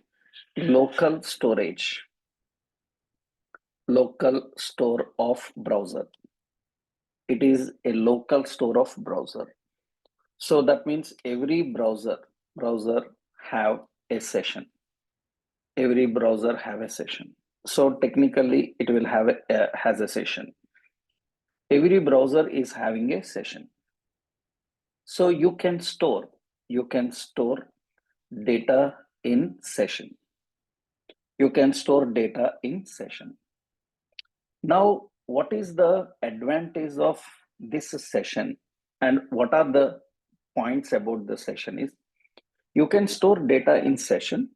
S1: local storage, local store of browser. It is a local store of browser. So that means every browser have a session. Every browser have a session. So technically it will have has a session. Every browser is having a session. So you can store data in session. You can store data in session. Now, what is the advantage of this session and what are the points about the session is you can store data in session.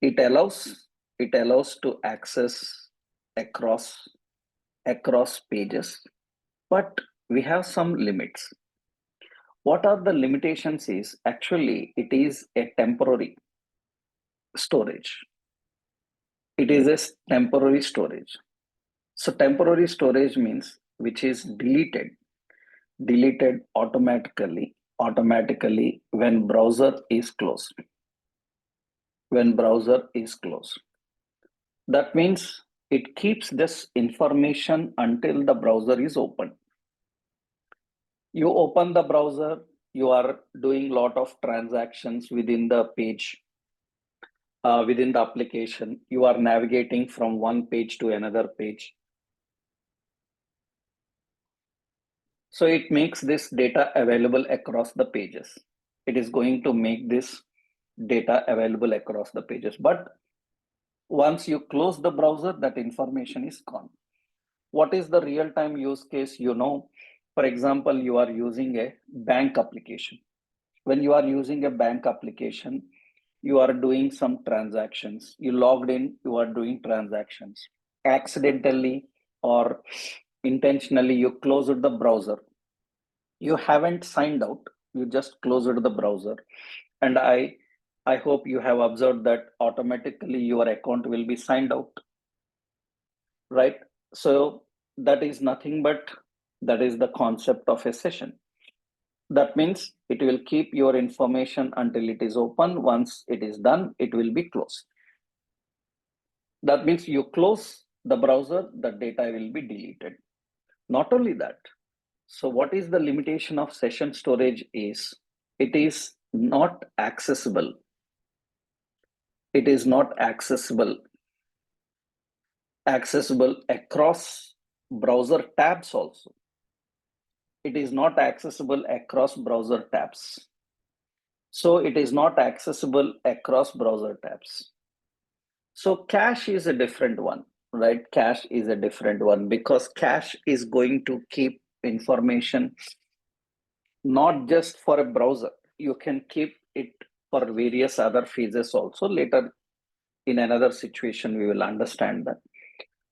S1: It allows to access across pages, but we have some limits. What are the limitations is actually it is a temporary storage. It is a temporary storage. So temporary storage means which is deleted automatically when browser is closed. When browser is closed. That means it keeps this information until the browser is open. You open the browser, you are doing lot of transactions within the page, within the application. You are navigating from one page to another page. So it makes this data available across the pages. It is going to make this data available across the pages. But once you close the browser, that information is gone. What is the real-time use case? For example, you are using a bank application. When you are using a bank application, you are doing some transactions. You logged in, you are doing transactions. Accidentally or intentionally, you closed the browser. You haven't signed out, you just closed the browser. And I hope you have observed that automatically your account will be signed out, right? So that is nothing but that is the concept of a session. That means it will keep your information until it is open. Once it is done, it will be closed. That means you close the browser, the data will be deleted. Not only that, so what is the limitation of session storage is it is not accessible. It is not accessible across browser tabs also. It is not accessible across browser tabs. So it is not accessible across browser tabs. So cache is a different one, right? Cache is a different one because cache is going to keep information not just for a browser. You can keep it for various other phases also. Later in another situation, we will understand that.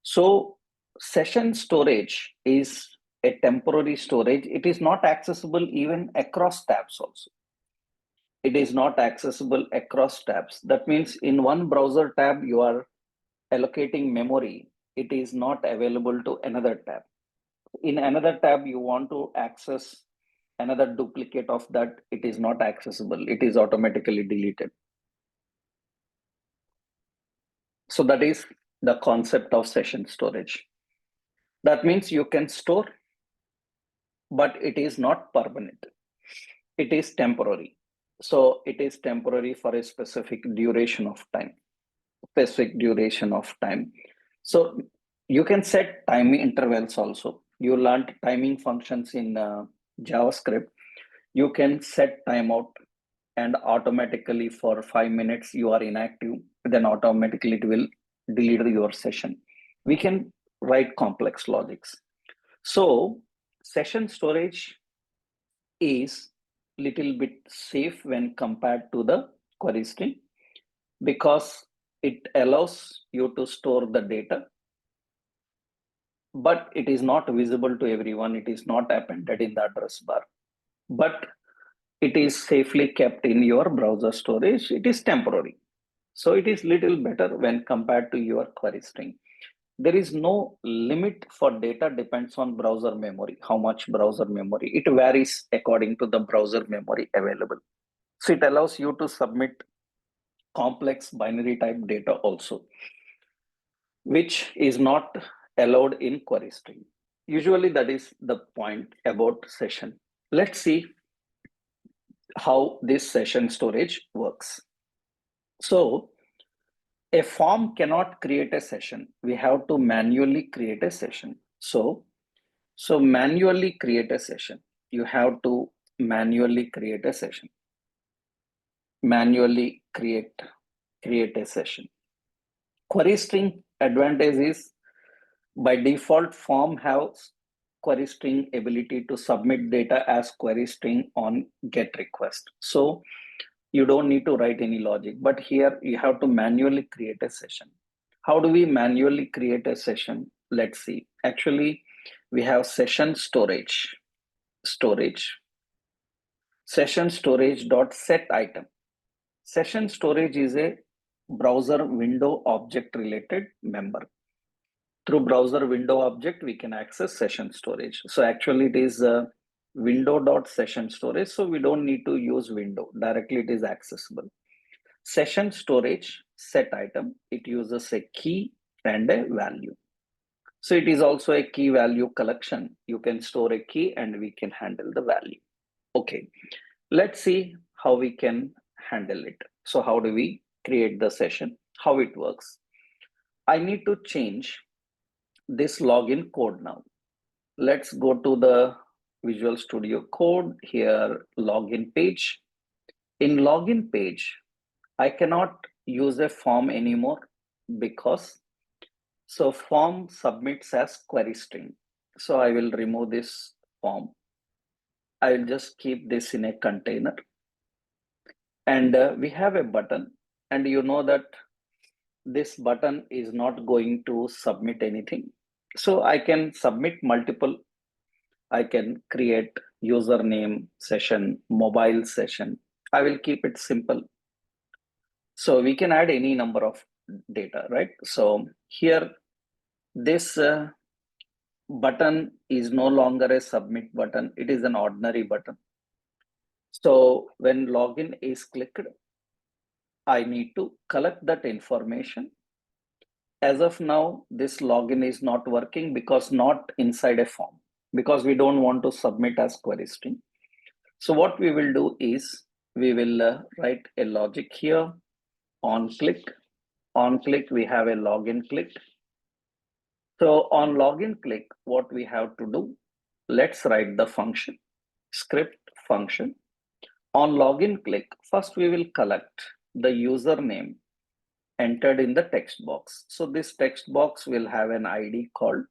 S1: So session storage is a temporary storage. It is not accessible even across tabs also. it is not accessible across tabs. That means in one browser tab, you are allocating memory. It is not available to another tab. In another tab, you want to access another duplicate of that. It is not accessible. It is automatically deleted. So that is the concept of session storage. That means you can store, but it is not permanent. It is temporary. So it is temporary for a specific duration of time. So you can set time intervals also. You learned timing functions in JavaScript. You can set timeout, and automatically for 5 minutes you are inactive, then automatically it will delete your session. We can write complex logics. So session storage is little bit safe when compared to the query string, because it allows you to store the data, but it is not visible to everyone. It is not appended in the address bar, but it is safely kept in your browser storage. It is temporary. So it is little better when compared to your query string. There is no limit for data, depends on browser memory, how much browser memory. It varies according to the browser memory available. So it allows you to submit complex binary type data also, which is not allowed in query string. Usually that is the point about session. Let's see how this session storage works. So a form cannot create a session. We have to manually create a session. So manually create a session. You have to manually create a session. Manually create a session. Query string advantage is, by default, form has query string ability to submit data as query string on get request. So you don't need to write any logic, but here you have to manually create a session. How do we manually create a session? Let's see. Actually, we have session storage. Session storage dot set item. Session storage is a browser window object related member. Through browser window object, we can access session storage. So actually it is a window.session storage. So we don't need to use window. Directly it is accessible. Session storage set item, it uses a key and a value. So it is also a key value collection. You can store a key and we can handle the value. Okay, let's see how we can handle it. So how do we create the session? How it works? I need to change this login code now. Let's go to the Visual Studio Code. Here, login page. In login page, I cannot use a form anymore, because so form submits as query string. So I will remove this form. I will just keep this in a container. And we have a button, and you know that this button is not going to submit anything. So I can submit multiple. I can create username session, mobile session. I will keep it simple. So we can add any number of data, right? So here, this button is no longer a submit button. It is an ordinary button. So when login is clicked, I need to collect that information. As of now, this login is not working because not inside a form, because we don't want to submit as query string. So what we will do is we will write a logic here. On click, we have a login click. So on login click, what we have to do, let's write the function, script function. On login click, first we will collect the username entered in the text box. So this text box will have an ID called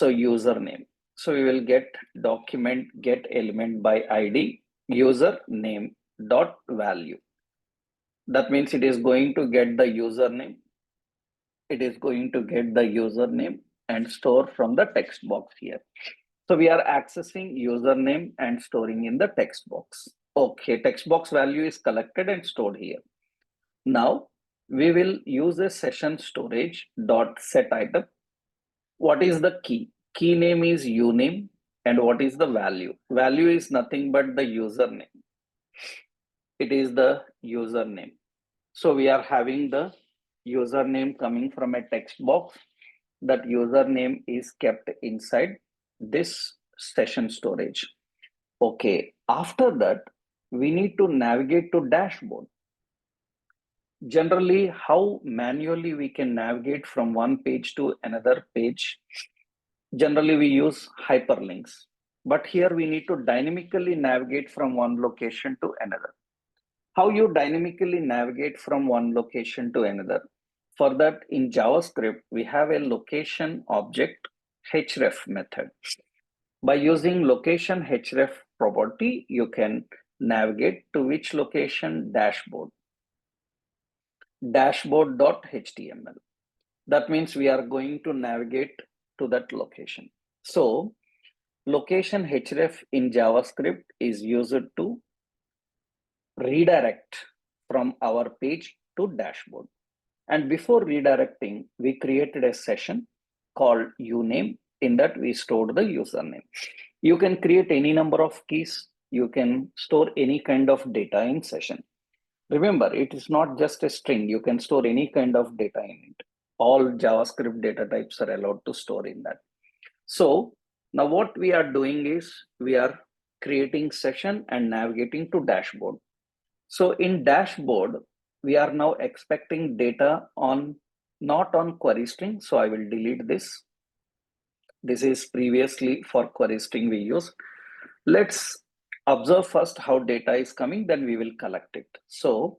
S1: username. So we will get document get element by ID username dot value. That means it is going to get the username. It is going to get the username and store from the text box here. So we are accessing username and storing in the text box. Okay, text box value is collected and stored here. Now we will use a session storage dot set item. What is the key? Key name is uname, and what is the value? Value is nothing but the username. It is the username. So we are having the username coming from a text box. That username is kept inside this session storage. Okay, after that, we need to navigate to dashboard. Generally, how manually we can navigate from one page to another page? Generally, we use hyperlinks. But here we need to dynamically navigate from one location to another. How you dynamically navigate from one location to another? For that, in JavaScript, we have a location object href method. By using location href property, you can navigate to which location? Dashboard. Dashboard.html. That means we are going to navigate to that location. So location href in JavaScript is used to redirect from our page to dashboard. And before redirecting, we created a session called uname. In that, we stored the username. You can create any number of keys. You can store any kind of data in session. Remember, it is not just a string. You can store any kind of data in it. All JavaScript data types are allowed to store in that. So now what we are doing is we are creating session and navigating to dashboard. So in dashboard, we are now expecting data on not on query string. So I will delete this. This is previously for query string we used. Let's observe first how data is coming, then we will collect it. So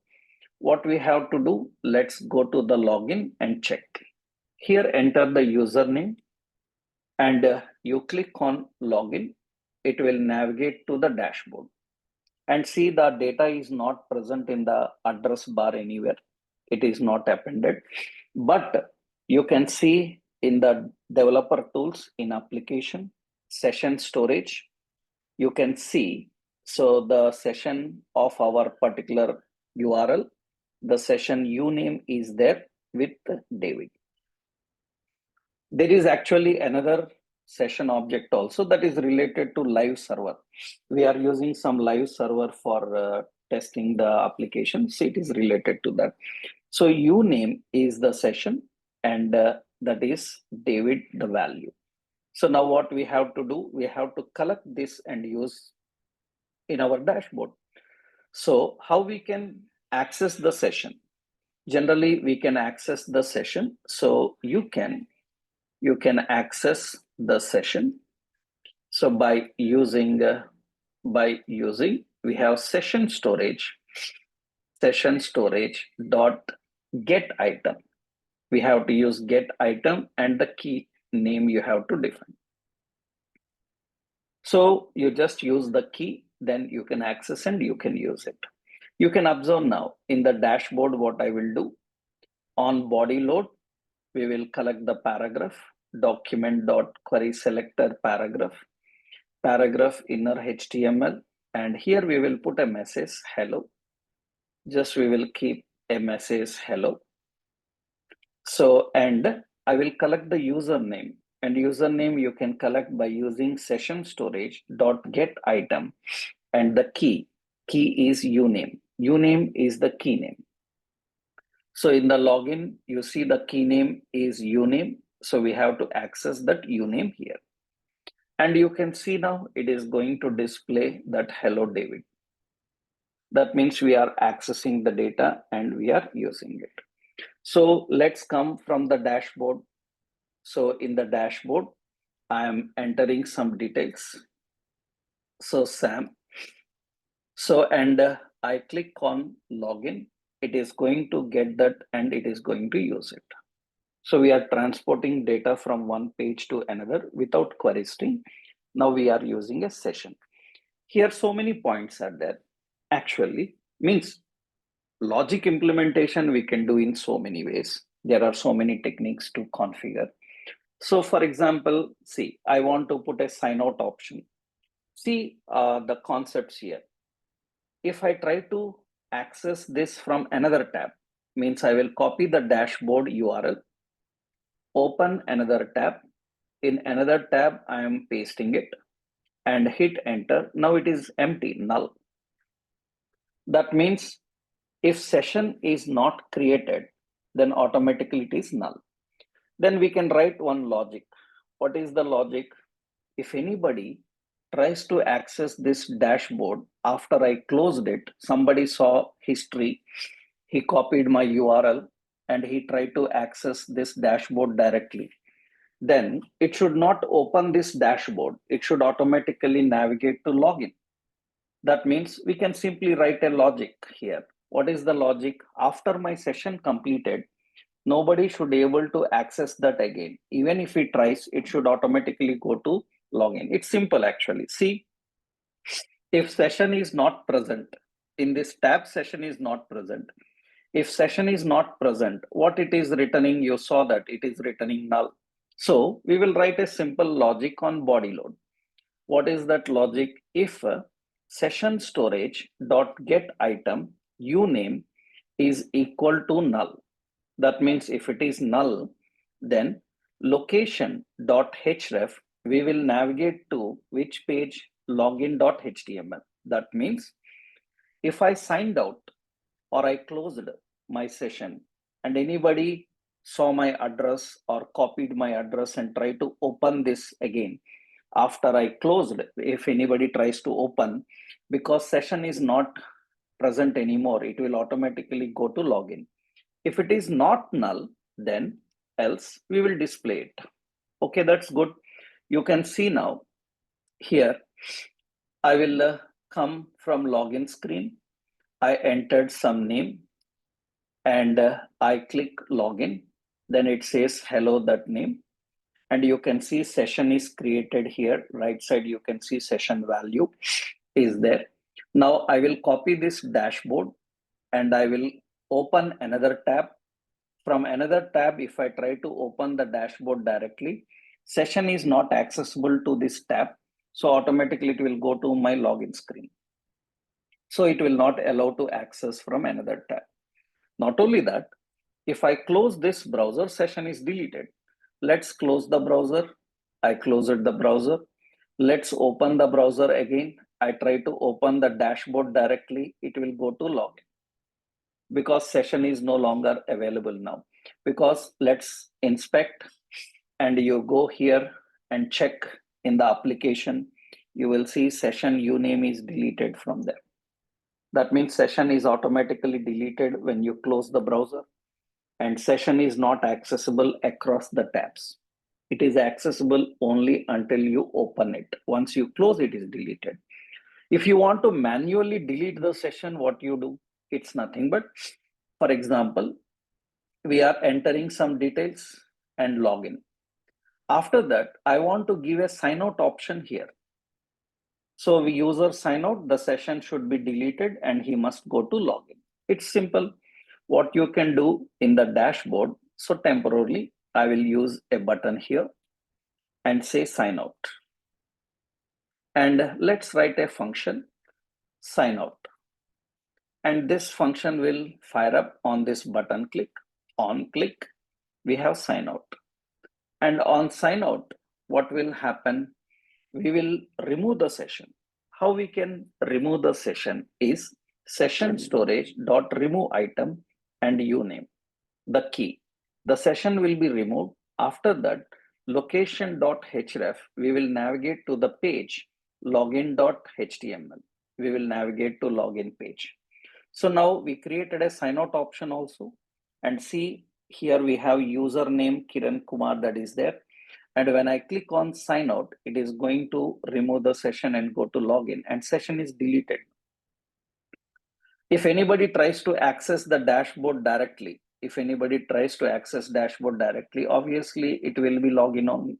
S1: what we have to do, let's go to the login and check. Here enter the username and you click on login. It will navigate to the dashboard. And see, the data is not present in the address bar anywhere. It is not appended, but you can see in the developer tools in application session storage, you can see, so the session of our particular URL, the session uname is there with David. There is actually another session object also that is related to live server. We are using some live server for testing the application, so it is related to that. So uname is the session and that is David the value. So now what we have to do, we have to collect this and use in our dashboard. So how we can access the session? Generally, we can access the session. So you can access the session. So by using we have session storage dot get item. We have to use get item and the key name you have to define. So you just use the key, then you can access and you can use it. You can observe now in the dashboard what I will do. On body load, we will collect the paragraph, document.query selector paragraph inner HTML, and here we will put a message hello. Just we will keep a message hello. So, and I will collect the username, and username you can collect by using session storage dot get item, and the key is uname. Uname is the key name. So in the login, you see the key name is uname. So we have to access that uname here. And you can see now it is going to display that hello David. That means we are accessing the data and we are using it. So let's come from the dashboard. So in the dashboard, I am entering some details. So Sam. So, and I click on login. It is going to get that and it is going to use it. So we are transporting data from one page to another without query string. Now we are using a session. Here, so many points are there. Actually, means logic implementation we can do in so many ways. There are so many techniques to configure. So for example, see, I want to put a sign out option. See the concepts here. if I try to access this from another tab, means I will copy the dashboard URL, open another tab. In another tab, I am pasting it and hit enter. Now it is empty, null. That means if session is not created, then automatically it is null. Then we can write one logic. What is the logic? If anybody tries to access this dashboard after I closed it, somebody saw history, he copied my URL and he tried to access this dashboard directly, then it should not open this dashboard. It should automatically navigate to login. That means we can simply write a logic here. What is the logic? After my session completed, nobody should be able to access that again. Even if he tries, it should automatically go to login. It's simple actually. See, if session is not present, in this tab session is not present. If session is not present, what it is returning, you saw that it is returning null. So we will write a simple logic on body load. What is that logic? If session storage dot get item uname is equal to null, that means if it is null, then location dot href, we will navigate to which page? Login dot html. That means if I signed out or I closed my session and anybody saw my address or copied my address and tried to open this again after I closed, if anybody tries to open, because session is not present anymore, it will automatically go to login. If it is not null, then else we will display it. Okay, that's good. You can see now here, I will come from login screen. I entered some name and I click login. Then it says hello, that name. And you can see session is created here. Right side, you can see session value is there. Now I will copy this dashboard and I will open another tab. From another tab, if I try to open the dashboard directly, session is not accessible to this tab. So automatically it will go to my login screen. So it will not allow to access from another tab. Not only that, if I close this browser, session is deleted. Let's close the browser. I closed the browser. Let's open the browser again. I try to open the dashboard directly. It will go to login because session is no longer available now. Because let's inspect and you go here and check in the application, you will see session uname is deleted from there. That means session is automatically deleted when you close the browser, and session is not accessible across the tabs. It is accessible only until you open it. Once you close, it is deleted. If you want to manually delete the session, what you do? It's nothing but, for example, we are entering some details and login. After that, I want to give a sign out option here. So we user sign out, the session should be deleted and he must go to login. It's simple. What you can do in the dashboard. So temporarily, I will use a button here and say sign out. And let's write a function sign out. And this function will fire up on this button click. On click, we have sign out. And on sign out, what will happen? We will remove the session. How we can remove the session is session storage dot remove item and uname, the key. The session will be removed. After that, location dot href, we will navigate to the page login dot html. We will navigate to login page. So now we created a sign out option also, and see here we have username Kiran Kumar, that is there. And when I click on sign out, it is going to remove the session and go to login, and session is deleted. If anybody tries to access the dashboard directly, obviously it will be login only.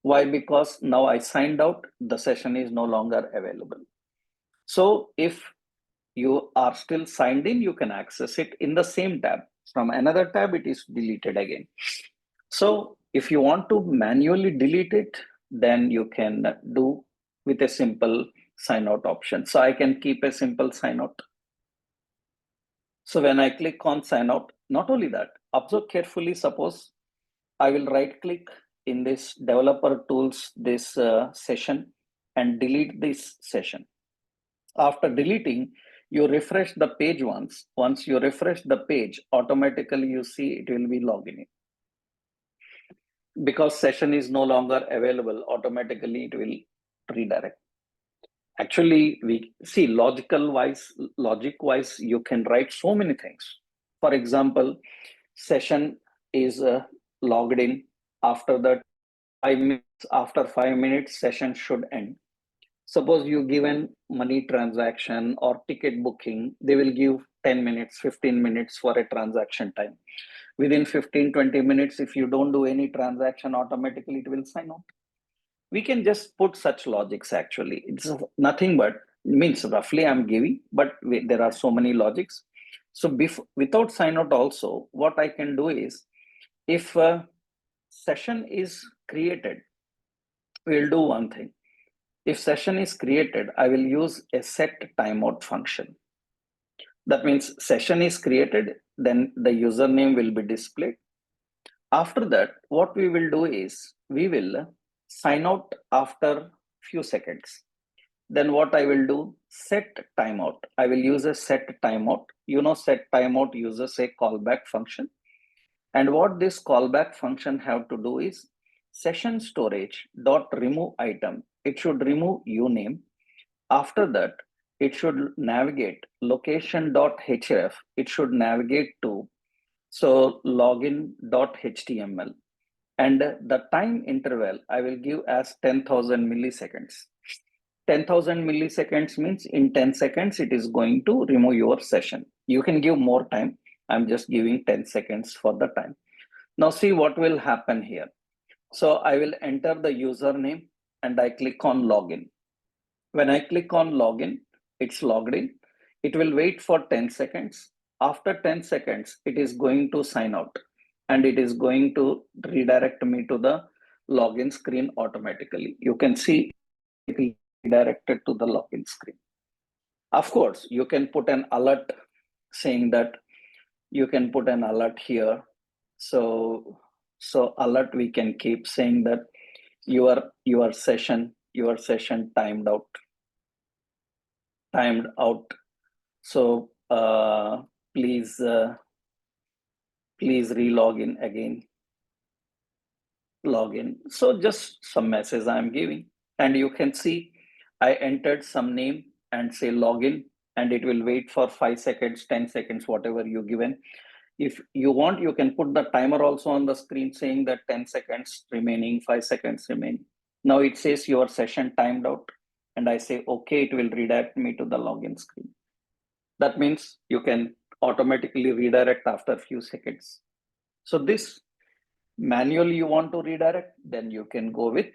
S1: Why? Because now I signed out, the session is no longer available. So if you are still signed in, you can access it in the same tab. From another tab, it is deleted again. So if you want to manually delete it, then you can do with a simple sign out option. So I can keep a simple sign out. So when I click on sign out, not only that, observe carefully, suppose I will right click in this developer tools, this session, and delete this session. After deleting, you refresh the page once. Once you refresh the page, automatically you see it will be logging in. Because session is no longer available, automatically it will redirect. Actually, we see logic wise, you can write so many things. For example, session is logged in. After that, 5 minutes, after 5 minutes, session should end. Suppose you given money transaction or ticket booking, they will give 10 minutes, 15 minutes for a transaction time. Within 15-20 minutes, if you don't do any transaction, automatically it will sign out. We can just put such logics. Actually, it's nothing but means roughly I'm giving, but there are so many logics. So without sign out also, what I can do is, if a session is created, we'll do one thing. If session is created, I will use a set timeout function. That means session is created, then the username will be displayed. After that, what we will do is, we will sign out after few seconds. Then what I will do, set timeout. I will use a set timeout. Set timeout uses a callback function. And what this callback function have to do is, session storage dot remove item. It should remove uname. After that, it should navigate location dot href. It should navigate to login.html. And the time interval I will give as 10,000 milliseconds. 10,000 milliseconds means in 10 seconds, it is going to remove your session. You can give more time. I'm just giving 10 seconds for the time. Now see what will happen here. So I will enter the username and I click on login. When I click on login, it's logged in. It will wait for 10 seconds. After 10 seconds, it is going to sign out and it is going to redirect me to the login screen automatically. You can see it redirected to the login screen. Of course, you can put an alert saying that you can put an alert here. So alert we can keep saying that your session timed out. So please re-log in again. Login. So just some message I'm giving, and you can see I entered some name and say login, and it will wait for 5 seconds, 10 seconds, whatever you given. If you want, you can put the timer also on the screen saying that 10 seconds remaining, 5 seconds remaining. Now it says your session timed out, and I say okay, it will redirect me to the login screen. That means you can automatically redirect after a few seconds. So this manually you want to redirect, then you can go with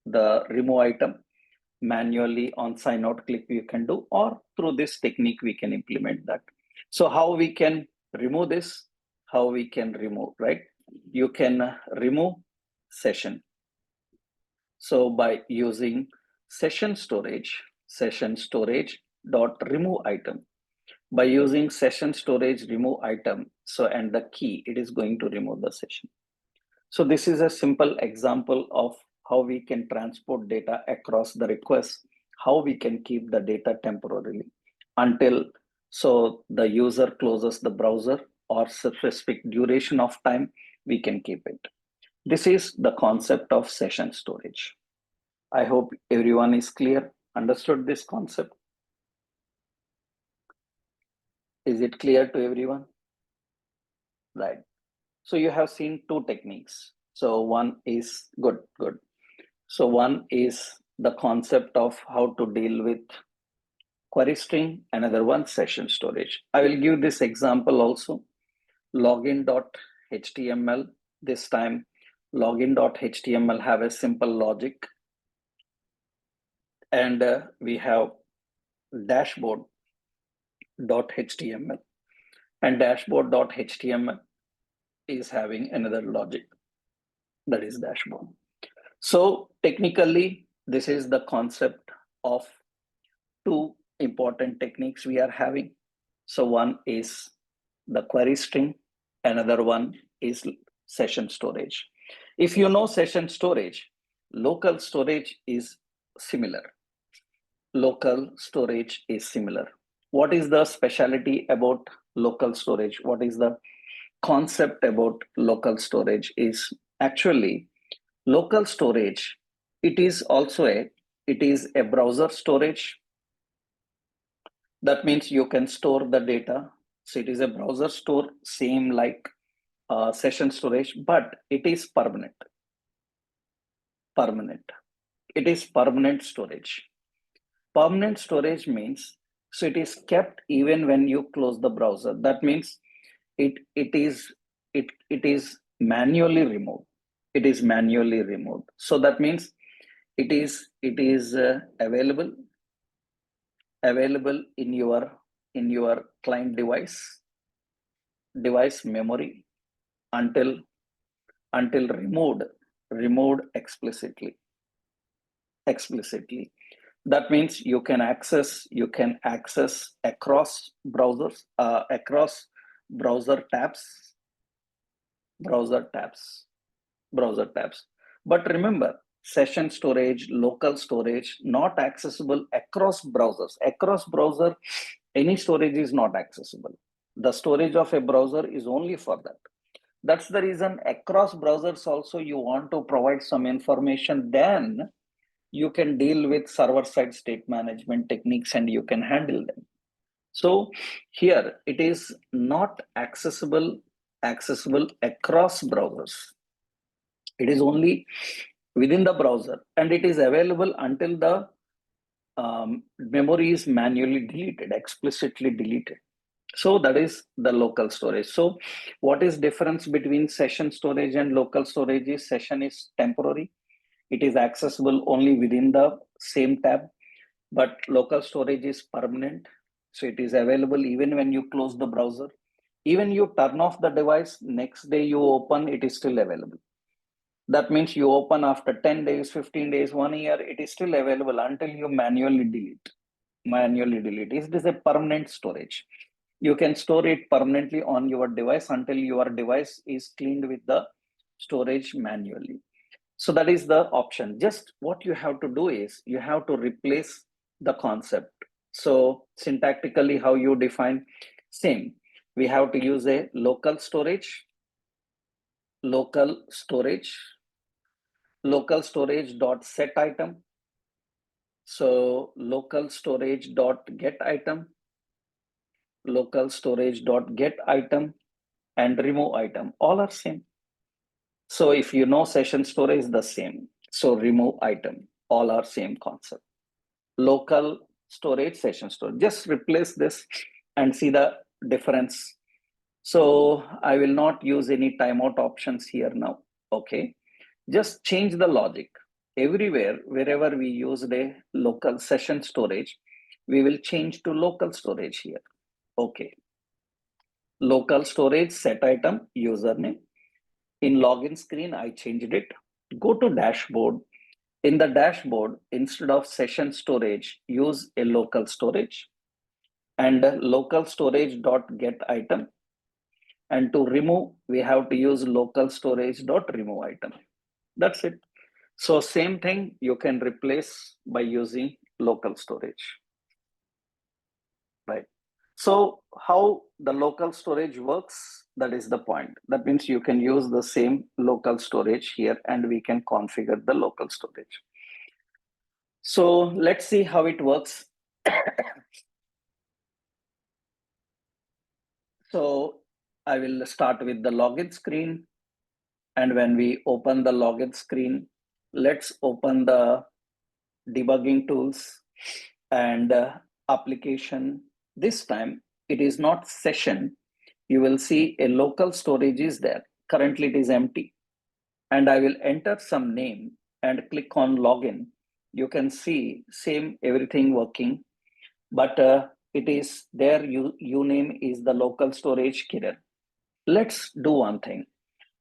S1: the remove item. Manually on sign out click you can do, or through this technique we can implement that. So how we can remove this, how we can remove, right? You can remove session. So by using session storage dot remove item. By using session storage remove item, so and the key, it is going to remove the session. So this is a simple example of how we can transport data across the request, how we can keep the data temporarily until so the user closes the browser or specific duration of time, we can keep it. This is the concept of session storage. I hope everyone is clear, understood this concept. Is it clear to everyone? Right. So you have seen two techniques. So one is good. So one is the concept of how to deal with query string, another one session storage. I will give this example also. Login.html. This time login.html have a simple logic, and we have dashboard.html, and dashboard.html is having another logic, that is dashboard. So technically, this is the concept of two important techniques we are having. So one is the query string, another one is session storage. If you know session storage, local storage is similar. Local storage is similar. What is the specialty about local storage? What is the concept about local storage is actually local storage. It is a browser storage. That means you can store the data. So it is a browser store, same like session storage, but it is permanent. It is permanent storage. Permanent storage means, so it is kept even when you close the browser. That means it is manually removed. It is manually removed. So that means it is available in your client device memory until removed explicitly. That means you can access across browsers, across browser tabs. But remember, session storage, local storage, not accessible across browsers. Across browser, any storage is not accessible. The storage of a browser is only for that. That's the reason across browsers also you want to provide some information, then you can deal with server-side state management techniques and you can handle them. So here it is not accessible across browsers. It is only within the browser, and it is available until the memory is manually deleted, explicitly deleted. So that is the local storage. So what is difference between session storage and local storage is session is temporary. It is accessible only within the same tab, but local storage is permanent. So it is available even when you close the browser. Even you turn off the device, next day you open, it is still available. That means you open after 10 days, 15 days, 1 year, it is still available until you manually delete. It is a permanent storage. You can store it permanently on your device until your device is cleaned with the storage manually. So that is the option. Just what you have to do is you have to replace the concept. So syntactically, how you define, same. We have to use a local storage dot set item. So local storage dot get item, and remove item, all are same. So if you know session storage, the same. So remove item, all are same concept. Local storage, session storage, just replace this and see the difference. So I will not use any timeout options here now. Okay, just change the logic. Everywhere, wherever we use a local session storage, we will change to local storage here. Okay, local storage set item username. In login screen, I changed it. Go to dashboard. In the dashboard, instead of session storage, use a local storage and local storage dot get item. And to remove, we have to use local storage dot remove item. That's it. So same thing you can replace by using local storage, right? So how the local storage works, that is the point. That means you can use the same local storage here and we can configure the local storage. So let's see how it works. So I will start with the login screen. And when we open the login screen, let's open the debugging tools and application. This time it is not session. You will see a local storage is there. Currently it is empty. And I will enter some name and click on login. You can see same everything working, but it is there. Uname is the local storage Kiran. Let's do one thing.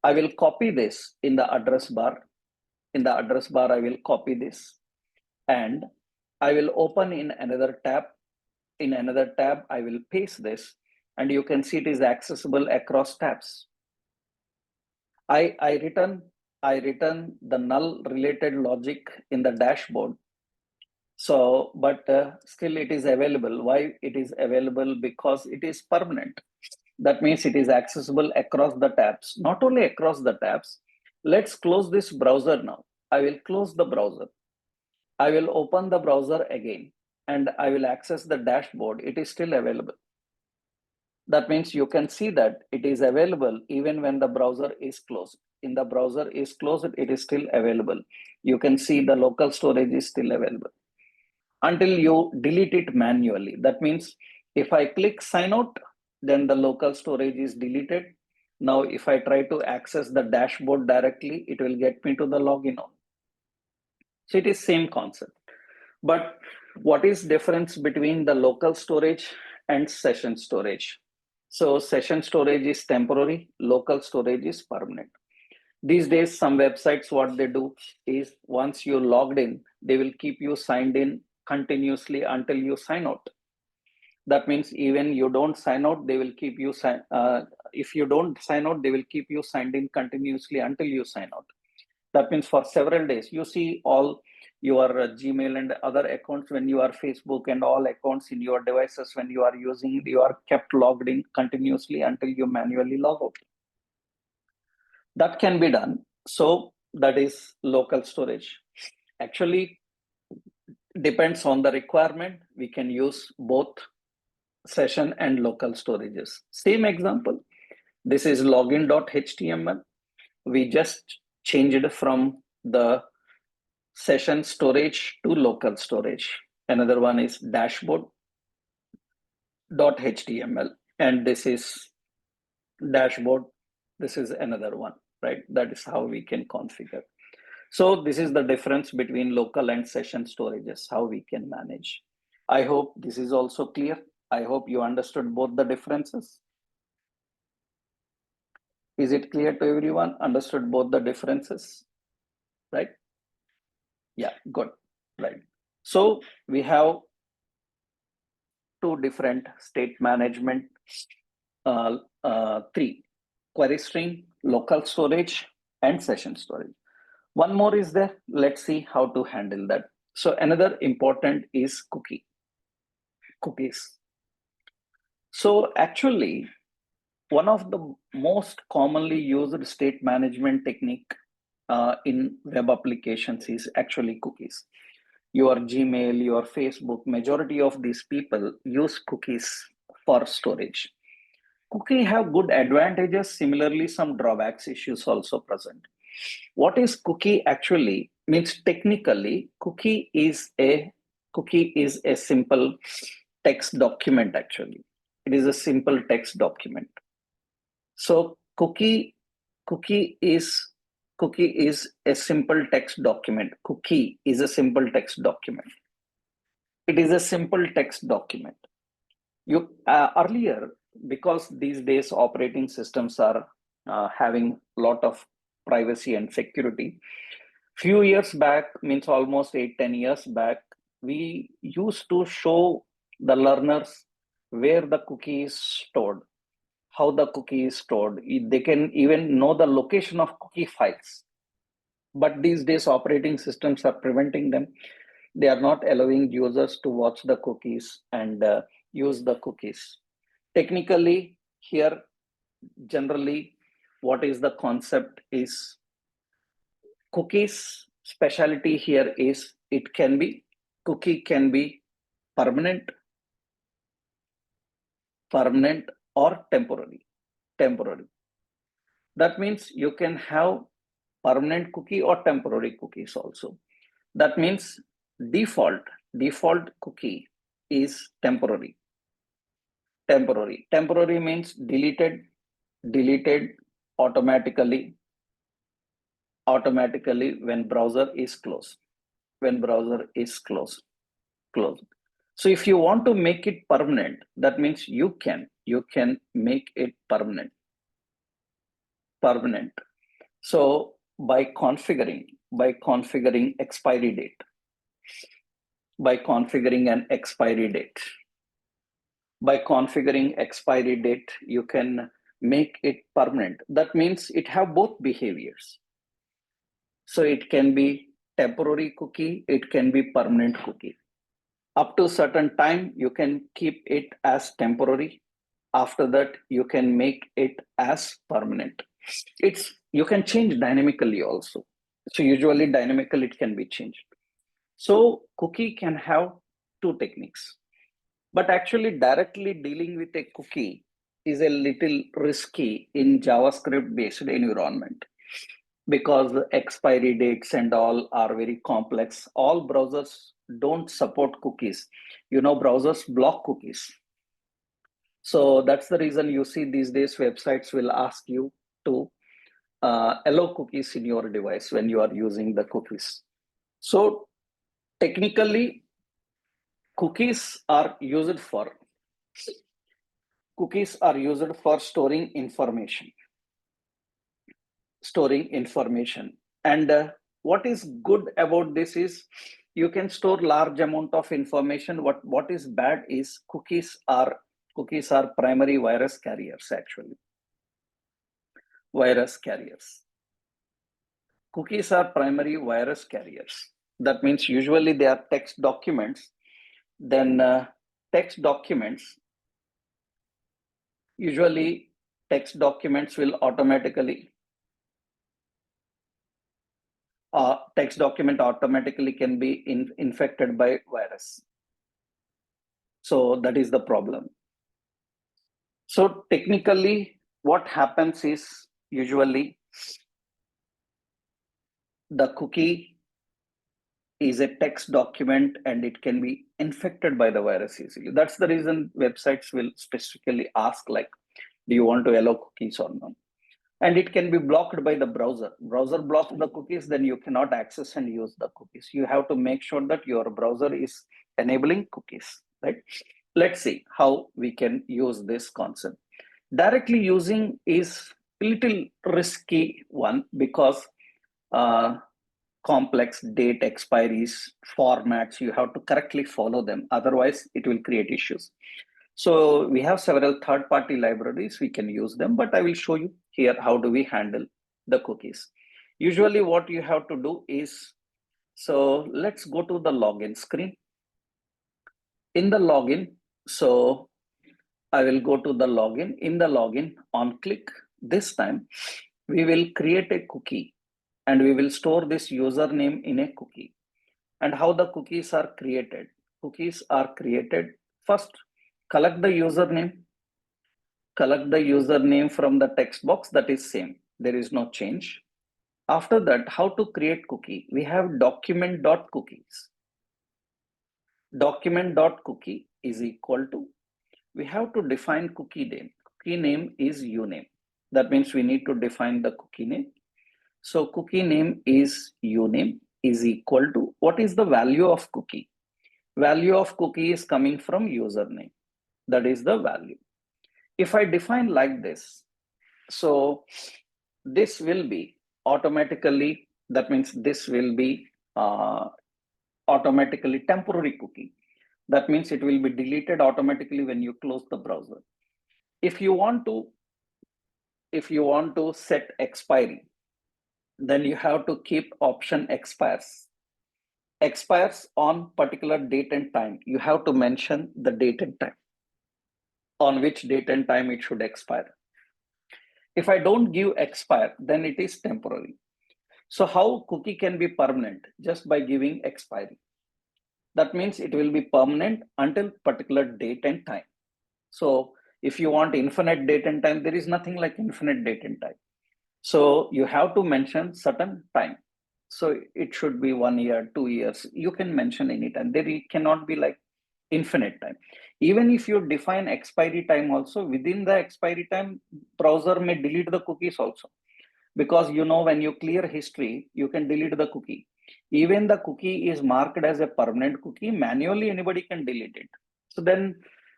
S1: I will copy this in the address bar. In the address bar, I will copy this and I will open in another tab. In another tab, I will paste this, and you can see it is accessible across tabs. I return the null related logic in the dashboard. So, but still it is available. Why it is available? Because it is permanent. That means it is accessible across the tabs, not only across the tabs. Let's close this browser now. I will close the browser. I will open the browser again and I will access the dashboard. It is still available. That means you can see that it is available even when the browser is closed. In the browser is closed, it is still available. You can see the local storage is still available until you delete it manually. That means if I click sign out, then the local storage is deleted. Now, if I try to access the dashboard directly, it will get me to the login on. So it is same concept. But what is difference between the local storage and session storage? So session storage is temporary, local storage is permanent. These days, some websites, what they do is once you logged in, they will keep you signed in continuously until you sign out. That means even you don't sign out, they will keep you if you don't sign out, they will keep you signed in continuously until you sign out. That means for several days, you see all your Gmail and other accounts when you are Facebook and all accounts in your devices when you are using, you are kept logged in continuously until you manually log out. That can be done. So that is local storage. Actually, depends on the requirement. We can use both session and local storages. Same example. This is login.html. We just changed from the session storage to local storage. Another one is dashboard.html. And this is dashboard. This is another one, right? That is how we can configure. So this is the difference between local and session storages, how we can manage. I hope this is also clear. I hope you understood both the differences. Is it clear to everyone? Understood both the differences, right? Yeah, good, right. So we have two different state management, three: query string, local storage, and session storage. One more is there. Let's see how to handle that. So another important is cookies. So actually, one of the most commonly used state management technique in web applications is actually cookies. Your Gmail, your Facebook, majority of these people use cookies for storage. Cookie have good advantages. Similarly, some drawbacks issues also present. What is cookie actually means? Technically, cookie is a simple text document. Actually, it is a simple text document. So cookie is a simple text document. Cookie is a simple text document. It is a simple text document. You earlier, because these days operating systems are having a lot of privacy and security. Few years back, means almost 8-10 years back, we used to show the learners where the cookie is stored, how the cookie is stored. They can even know the location of cookie files. But these days, operating systems are preventing them. They are not allowing users to watch the cookies and use the cookies. Technically, here, generally, what is the concept is cookies specialty here is cookie can be permanent or temporary. That means you can have permanent cookie or temporary cookies also. That means default cookie is temporary. Temporary means deleted automatically when browser is closed. Closed. So if you want to make it permanent, that means you can make it permanent. So by configuring expiry date, by configuring an expiry date. By configuring expiry date, you can make it permanent. That means it have both behaviors. So it can be temporary cookie, it can be permanent cookie. Up to certain time, you can keep it as temporary. After that, you can make it as permanent. You can change dynamically also. So usually dynamically it can be changed. So cookie can have two techniques. But actually directly dealing with a cookie is a little risky in JavaScript based environment, because the expiry dates and all are very complex. All browsers don't support cookies. Browsers block cookies. So that's the reason you see these days websites will ask you to allow cookies in your device when you are using the cookies. So technically, cookies are used for storing information. And what is good about this is you can store large amount of information. What is bad is cookies are primary virus carriers. Actually, cookies are primary virus carriers. That means usually they are text documents. Then text documents will automatically can be infected by virus. So that is the problem. So technically, what happens is usually the cookie is a text document and it can be infected by the virus easily. That's the reason websites will specifically ask, like, do you want to allow cookies or not? And it can be blocked by the browser. Browser blocks the cookies, then you cannot access and use the cookies. You have to make sure that your browser is enabling cookies, right? Let's see how we can use this concept. Directly using is a little risky one, because complex date expiries, formats, you have to correctly follow them. Otherwise, it will create issues. So we have several third-party libraries, we can use them, but I will show you here how do we handle the cookies. Usually what you have to do is, so let's go to the login screen. In the login, so I will go to the login. In the login, on click, this time we will create a cookie and we will store this username in a cookie. And how the cookies are created? Cookies are created first. Collect the username from the text box. That is same, there is no change. After that, how to create cookie? We have document.cookies. Document.cookie is equal to, we have to define cookie name. Cookie name is uname. That means we need to define the cookie name. So cookie name is uname is equal to, what is the value of cookie? Value of cookie is coming from username. That is the value. If I define like this, so this will be automatically, that means this will be automatically temporary cookie. That means it will be deleted automatically when you close the browser. If you want to set expiry, then you have to keep option expires on particular date and time. You have to mention the date and time, on which date and time it should expire. If I don't give expire, then it is temporary. So how cookie can be permanent? Just by giving expiry. That means it will be permanent until particular date and time. So if you want infinite date and time, there is nothing like infinite date and time. So you have to mention certain time. So it should be 1 year, 2 years. You can mention any time. There cannot be like infinite time. Even if you define expiry time also, within the expiry time, browser may delete the cookies also. Because when you clear history, you can delete the cookie. Even the cookie is marked as a permanent cookie, manually anybody can delete it.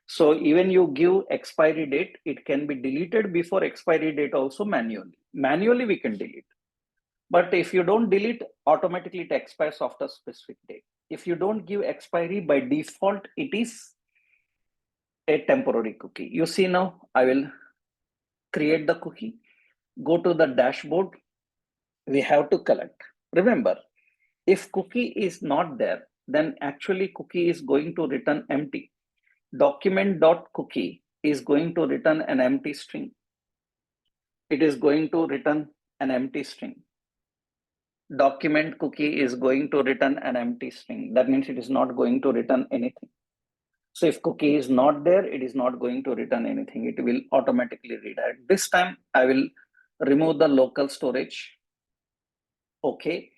S1: So even you give expiry date, it can be deleted before expiry date also manually. Manually we can delete. But if you don't delete, automatically it expires after specific date. if you don't give expiry, by default, it is a temporary cookie. You see now, I will create the cookie, go to the dashboard, we have to collect. Remember, if cookie is not there, then actually cookie is going to return empty. Document.cookie is going to return an empty string. It is going to return an empty string. Document cookie is going to return an empty string. That means it is not going to return anything. So if cookie is not there, it is not going to return anything. It will automatically redirect. This time I will remove the local storage. Okay.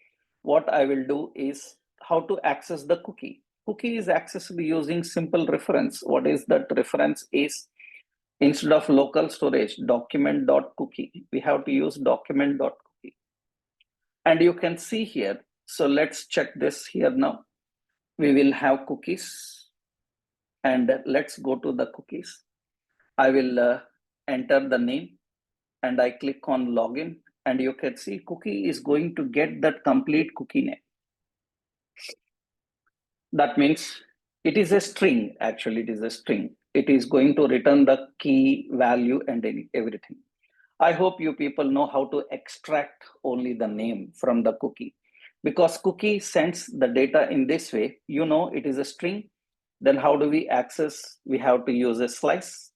S1: What I will do is how to access the cookie. Cookie is accessible using simple reference. What is that reference is, instead of local storage, document.cookie, we have to use document.cookie. And you can see here, so let's check this here now. We will have cookies, and let's go to the cookies. I will enter the name and I click on login, and you can see cookie is going to get that complete cookie name. That means it is a string. Actually, it is a string. It is going to return the key value and everything. I hope you people know how to extract only the name from the cookie, because cookie sends the data in this way. You know, it is a string. Then how do we access? We have to use a slice.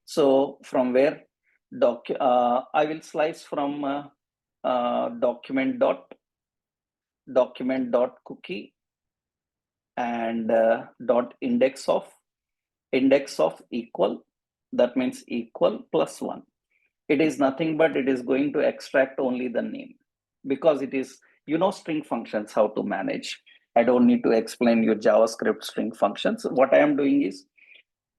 S1: So from where? I will slice from document.cookie and index of equal. That means equal plus 1. It is nothing but it is going to extract only the name, because it is, you know, string functions, how to manage. I don't need to explain your JavaScript string functions. What I am doing is,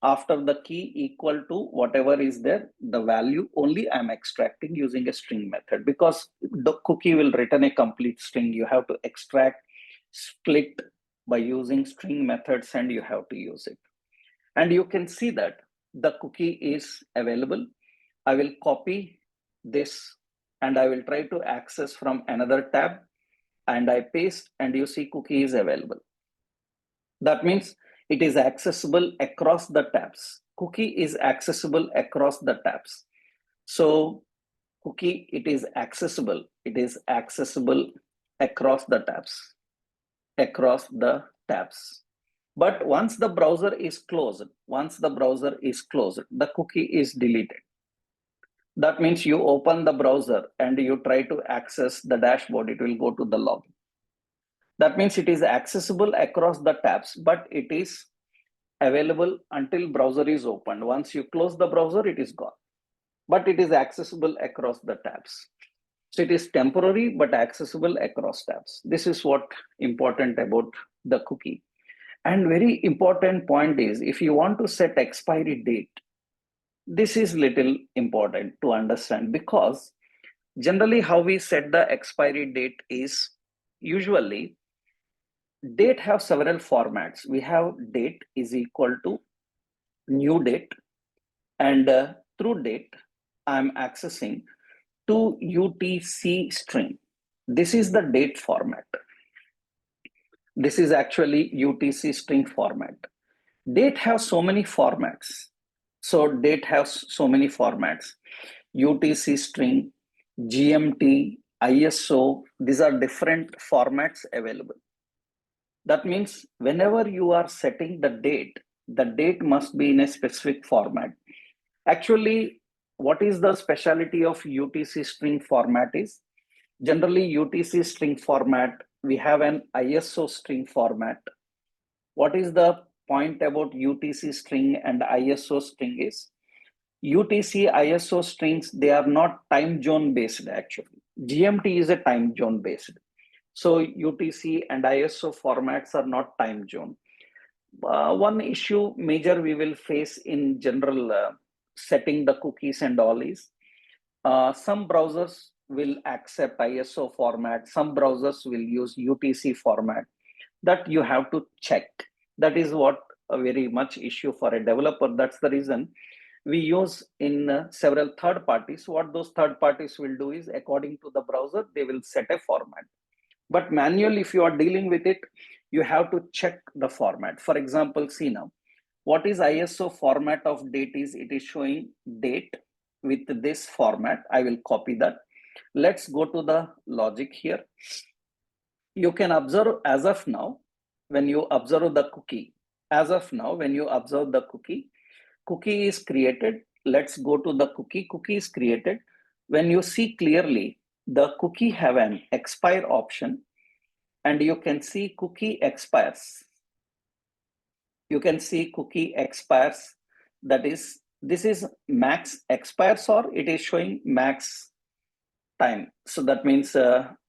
S1: after the key equal to whatever is there, the value only I'm extracting using a string method, because the cookie will return a complete string. You have to extract, split by using string methods, and you have to use it. And you can see that the cookie is available. I will copy this and I will try to access from another tab, and I paste, and you see cookie is available. That means it is accessible across the tabs. Cookie is accessible across the tabs. So cookie, it is accessible. It is accessible across the tabs. But once the browser is closed, the cookie is deleted. That means you open the browser and you try to access the dashboard, it will go to the login. That means it is accessible across the tabs, but it is available until browser is opened. Once you close the browser, it is gone. But it is accessible across the tabs. So it is temporary, but accessible across tabs. This is what important about the cookie. And very important point is, if you want to set expiry date, this is little important to understand, because generally how we set the expiry date is, usually date have several formats. We have date is equal to new date, and through date I'm accessing to UTC string. This is the date format. This is actually UTC string format. Date has so many formats. So date has so many formats. UTC string, GMT, ISO, these are different formats available. That means whenever you are setting the date must be in a specific format. Actually, what is the specialty of UTC string format is, generally UTC string format, we have an ISO string format. What is the point about UTC string and ISO string is, UTC, ISO strings, they are not time zone based actually. GMT is a time zone based. So UTC and ISO formats are not time zone. One issue major we will face in general setting the cookies and all is, some browsers will accept ISO format, some browsers will use UTC format. That you have to check. That is what a very much issue for a developer. That's the reason we use in several third parties. What those third parties will do is, according to the browser, they will set a format. But manually, if you are dealing with it, you have to check the format. For example, see now, what is ISO format of date is, it is showing date with this format. I will copy that. Let's go to the logic here. You can observe as of now, when you observe the cookie, as of now, when you observe the cookie is created. Let's go to the cookie is created. When you see clearly, the cookie have an expire option, and you can see cookie expires. You can see cookie expires. That is, this is max expires, or it is showing max time. So that means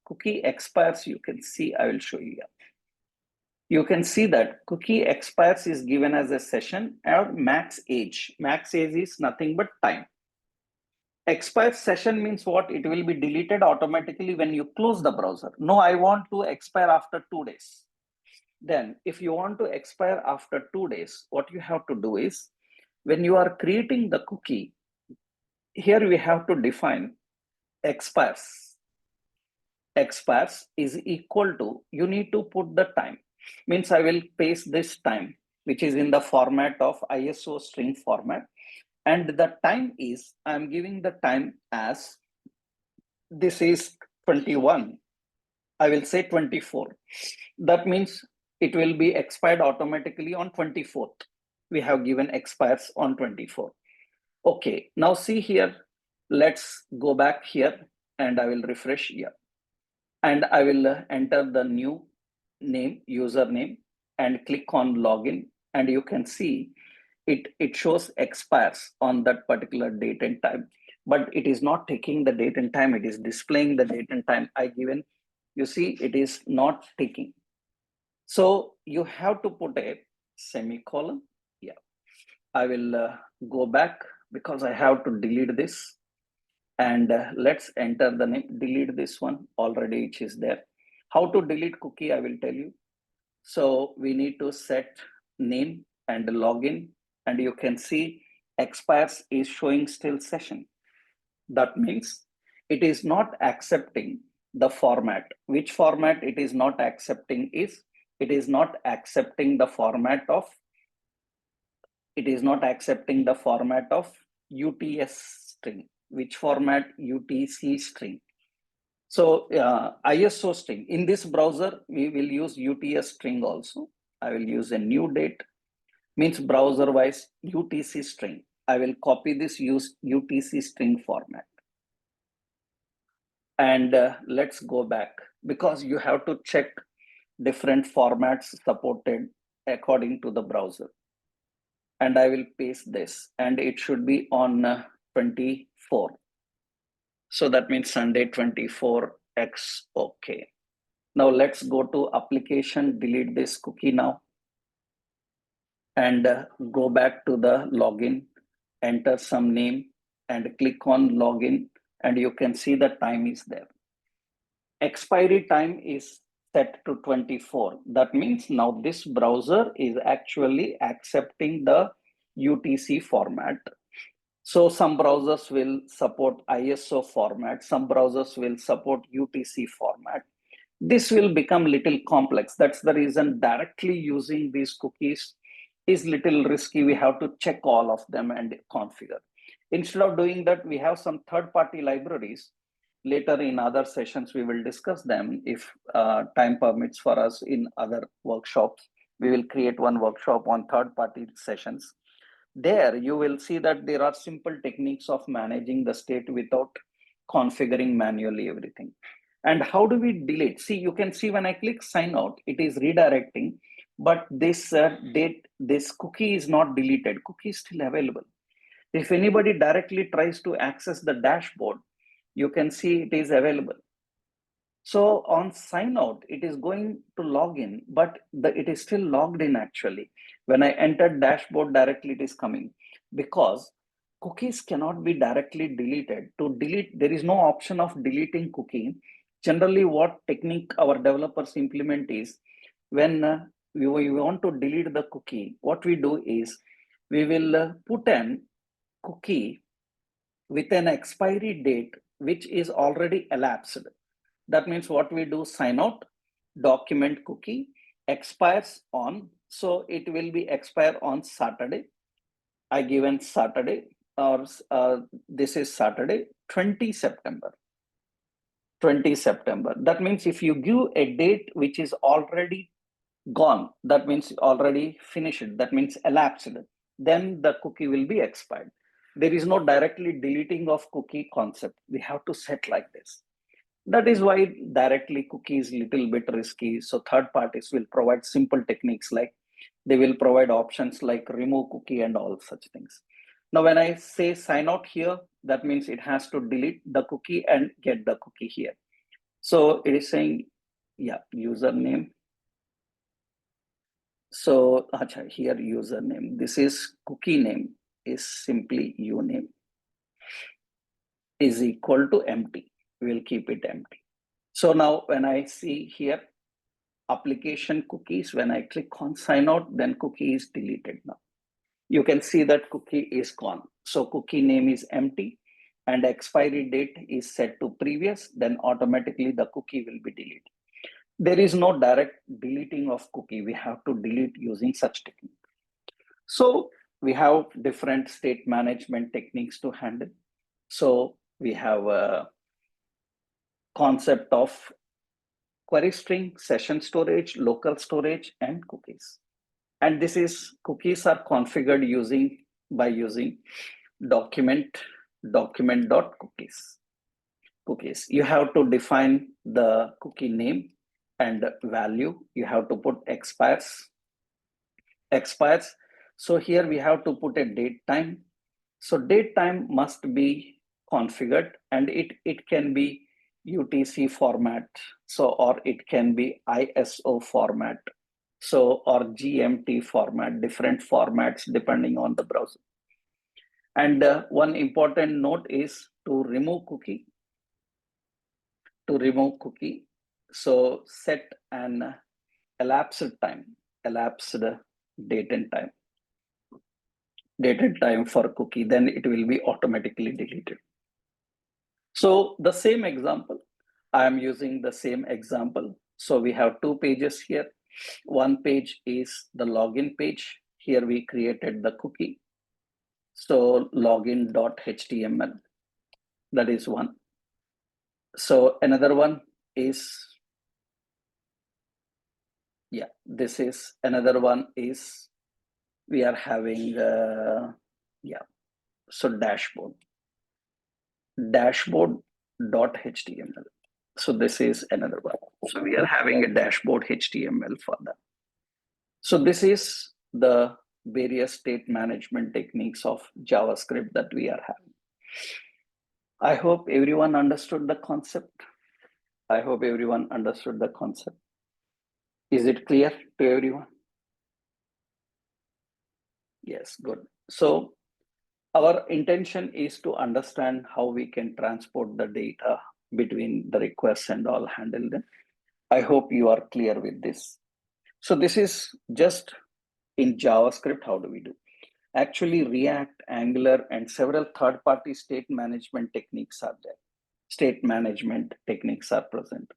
S1: cookie expires. You can see, I will show you here. You can see that cookie expires is given as a session or max age. Max age is nothing but time. Expire session means what? It will be deleted automatically when you close the browser. No, I want to expire after 2 days. Then if you want to expire after 2 days, what you have to do is, when you are creating the cookie, here we have to define expires. Expires is equal to, you need to put the time. Means I will paste this time, which is in the format of ISO string format. And the time is, I'm giving the time as, this is 21. I will say 24. That means it will be expired automatically on 24th. We have given expires on 24. Okay, now see here. Let's go back here and I will refresh here. And I will enter the new name, username, and click on login. And you can see it shows expires on that particular date and time, but it is not taking the date and time. It is displaying the date and time I given. You see, it is not taking. So you have to put a semicolon. Yeah, I will go back because I have to delete this. And let's enter the name, delete this one already, which is there. How to delete cookie, I will tell you. So we need to set name and login, and you can see expires is showing still session. That means it is not accepting the format. Which format it is not accepting is, it is not accepting the format of, it is not accepting the format of UTS string. Which format? UTC string. So ISO string. In this browser, we will use UTS string also. I will use a new date, means browser wise UTC string. I will copy this, use UTC string format. And let's go back, because you have to check different formats supported according to the browser. And I will paste this, and it should be on 24. So that means Sunday 24x. Okay. Now let's go to application, delete this cookie now, and go back to the login, enter some name, and click on login, and you can see the time is there. Expiry time is set to 24. That means now this browser is actually accepting the UTC format. So some browsers will support ISO format, some browsers will support UTC format. This will become little complex. That's the reason directly using these cookies is little risky. We have to check all of them and configure. Instead of doing that, we have some third-party libraries. Later in other sessions, we will discuss them if time permits for us. In other workshops, we will create one workshop on third-party sessions. There you will see that there are simple techniques of managing the state without configuring manually everything. And how do we delete? See, you can see when I click sign out, it is redirecting, but this this cookie is not deleted. Cookie is still available. If anybody directly tries to access the dashboard, you can see it is available. So on sign out, it is going to log in, but it is still logged in actually. When I enter dashboard directly, it is coming, because cookies cannot be directly deleted. To delete, there is no option of deleting cookie. Generally, what technique our developers implement is, when we want to delete the cookie, what we do is we will put an cookie with an expiry date which is already elapsed. That means what we do, sign out, document cookie, expires on, so it will be expire on Saturday. I given Saturday, or this is Saturday, 20 September. 20 September. That means if you give a date which is already gone, that means already finished, that means elapsed, then the cookie will be expired. There is no directly deleting of cookie concept. We have to set like this. That is why directly cookie is little bit risky. So third parties will provide simple techniques, like they will provide options like remove cookie and all such things. Now, when I say sign out here, that means it has to delete the cookie and get the cookie here. So it is saying, yeah, username. So here username, this is cookie name is simply uname is equal to empty. We'll keep it empty. So now when I see here application cookies, when I click on sign out, then cookie is deleted now. You can see that cookie is gone. So cookie name is empty and expiry date is set to previous, then automatically the cookie will be deleted. There is no direct deleting of cookie. We have to delete using such technique. So we have different state management techniques to handle. So we have a concept of query string, session storage, local storage, and cookies. And this is cookies are configured by using document.cookies. Cookies. You have to define the cookie name and value. You have to put expires. So here we have to put a date time. So date time must be configured, and it can be UTC format. So, or it can be ISO format. So, or GMT format, different formats depending on the browser. And one important note is to remove cookie. So set an elapsed date and time for cookie, then it will be automatically deleted. So the same example, I am using the same example. So we have two pages here. One page is the login page. Here we created the cookie. So login.html, that is one. So another one is, yeah, this is another one is we are having, so dashboard.html. So this is another one. So we are having a dashboard HTML for that. So this is the various state management techniques of JavaScript that we are having. I hope everyone understood the concept. Is it clear to everyone? Yes, good. So our intention is to understand how we can transport the data between the requests and all, handle them. I hope you are clear with this. So this is just in JavaScript. How do we do? Actually, React, Angular, and several third-party state management techniques are there. State management techniques are present.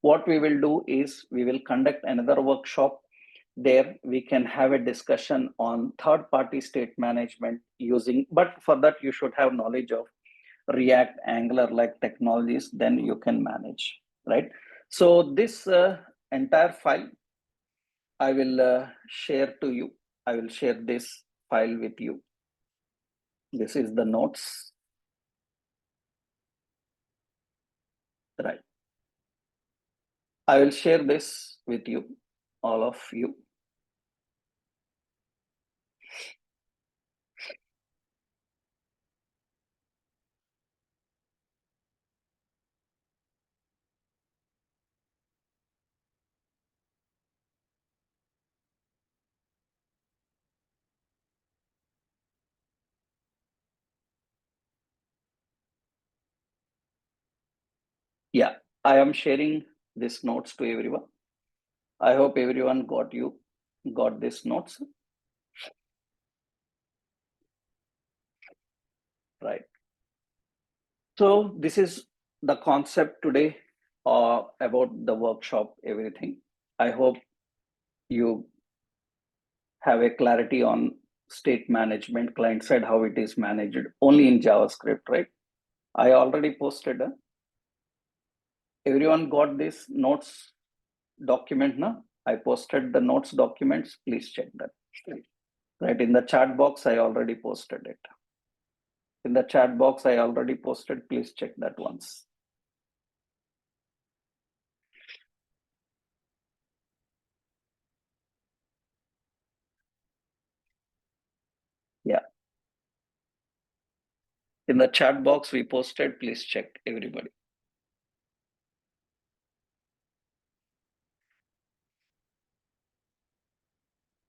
S1: What we will do is we will conduct another workshop. There we can have a discussion on third-party state management using, but for that you should have knowledge of React, Angular like technologies, then you can manage, right? So this entire file I will share to you. I will share this file with you. This is the notes, right? I will share this with you, all of you. Yeah, I am sharing this notes to everyone. I hope everyone got this notes, right? So this is the concept today about the workshop, everything. I hope you have a clarity on state management client side, how it is managed only in JavaScript, right? I already posted. Everyone got this notes document now? I posted the notes documents. Please check that. Right in the chat box, I already posted it. In the chat box, I already posted. Please check that once. Yeah. In the chat box, we posted. Please check, everybody.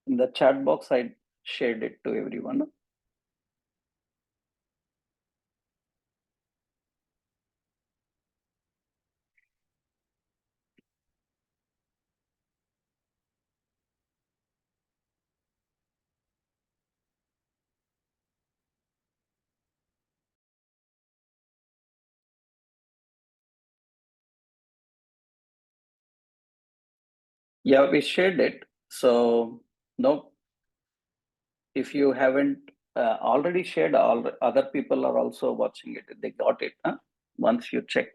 S1: In the chat box, I shared it to everyone. Yeah, we shared it. So no, if you haven't already shared, all other people are also watching it. They got it. Huh? Once you check.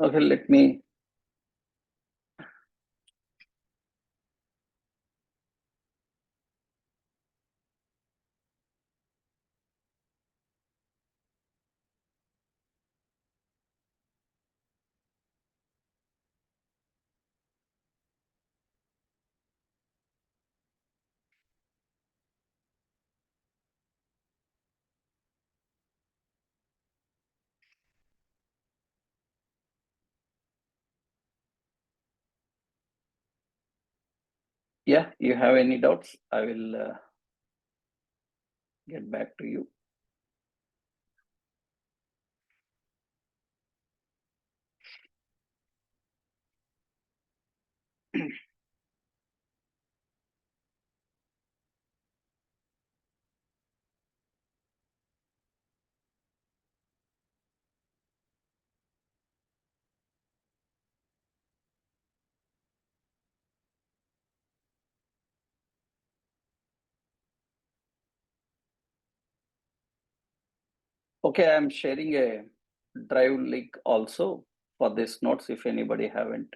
S1: Okay, let me. Yeah, you have any doubts? I will get back to you. Okay, I'm sharing a drive link also for this notes if anybody haven't.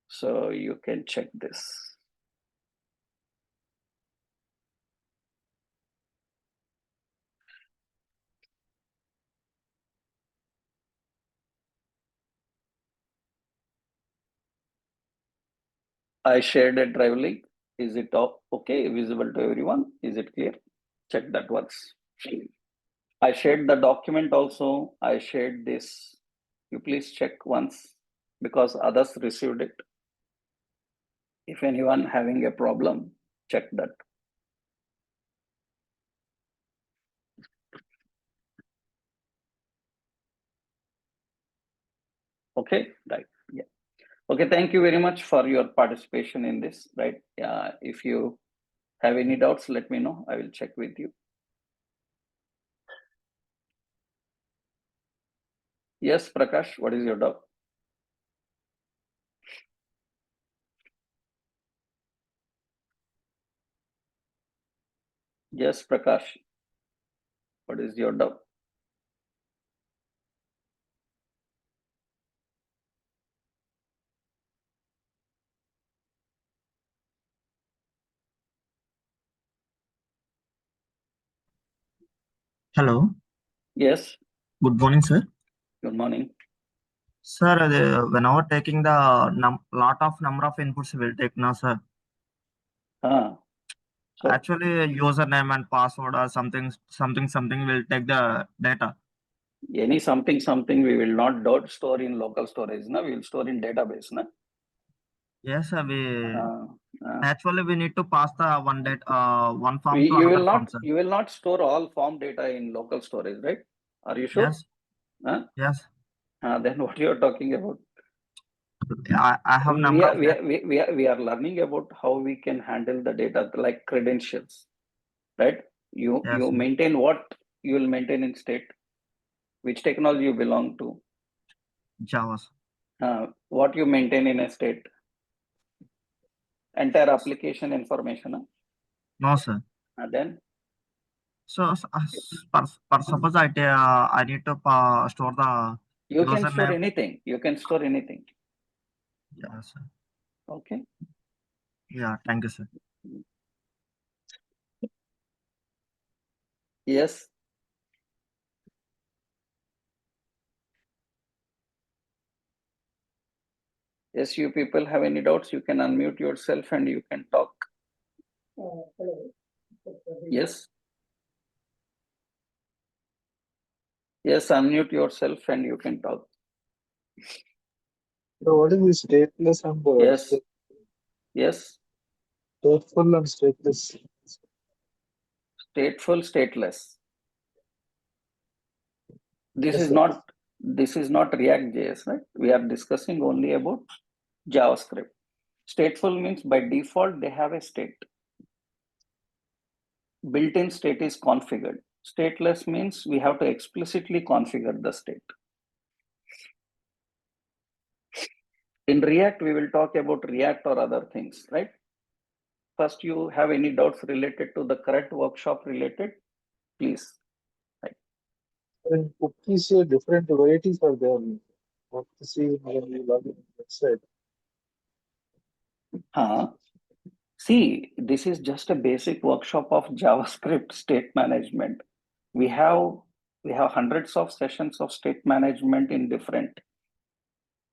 S1: So you can check this. I shared a drive link. Is it okay, visible to everyone? Is it clear? Check that once. I shared the document also. I shared this. You please check once because others received it. If anyone having a problem, check that. Okay, right. Yeah. Okay, thank you very much for your participation in this, right? If you have any doubts, let me know. I will check with you. Yes, Prakash, what is your doubt? Yes, Prakash, what is your doubt?
S2: Hello.
S1: Yes,
S2: Good morning, sir.
S1: good morning.
S2: Sir, whenever taking the lot of number of inputs will take now, sir.
S1: So
S2: Actually, username and password or something will take the data.
S1: any something we will not dot store in local storage, na? We will store in database, na?
S2: Yes, sir.
S1: Uh,
S2: Actually we need to pass the one form to
S1: you
S2: another
S1: will
S2: form,
S1: not
S2: sir.
S1: you will not store all form data in local storage, right? Are you sure?
S2: Yes.
S1: Huh?
S2: Yes.
S1: Then what you are talking about?
S2: I have number of
S1: We are learning about how we can handle the data like credentials, right? You
S2: yes, sir.
S1: maintain what you will maintain in state, which technology you belong to,
S2: Java, sir.
S1: what you maintain in a state, entire application information.
S2: No, sir.
S1: Then
S2: So, suppose I need to store the
S1: you can store
S2: username.
S1: anything. You can store anything.
S2: Yeah, sir.
S1: Okay.
S2: Yeah, thank you, sir.
S1: Yes. Yes, you people have any doubts, you can unmute yourself and you can talk.
S3: Hello.
S1: Yes. Yes, unmute yourself and you can talk.
S3: So what is the stateless and
S1: Yes. Yes.
S3: stateful and stateless?
S1: Stateful, stateless. This
S3: Yes,
S1: is
S3: sir.
S1: not ReactJS, right? We are discussing only about JavaScript. Stateful means by default they have a state. Built-in state is configured. Stateless means we have to explicitly configure the state. In React, we will talk about React or other things, right? First, you have any doubts related to the current workshop related, please.
S3: In cookies, different varieties are there. What to see when you log in the website?
S1: See, this is just a basic workshop of JavaScript state management. We have hundreds of sessions of state management in different,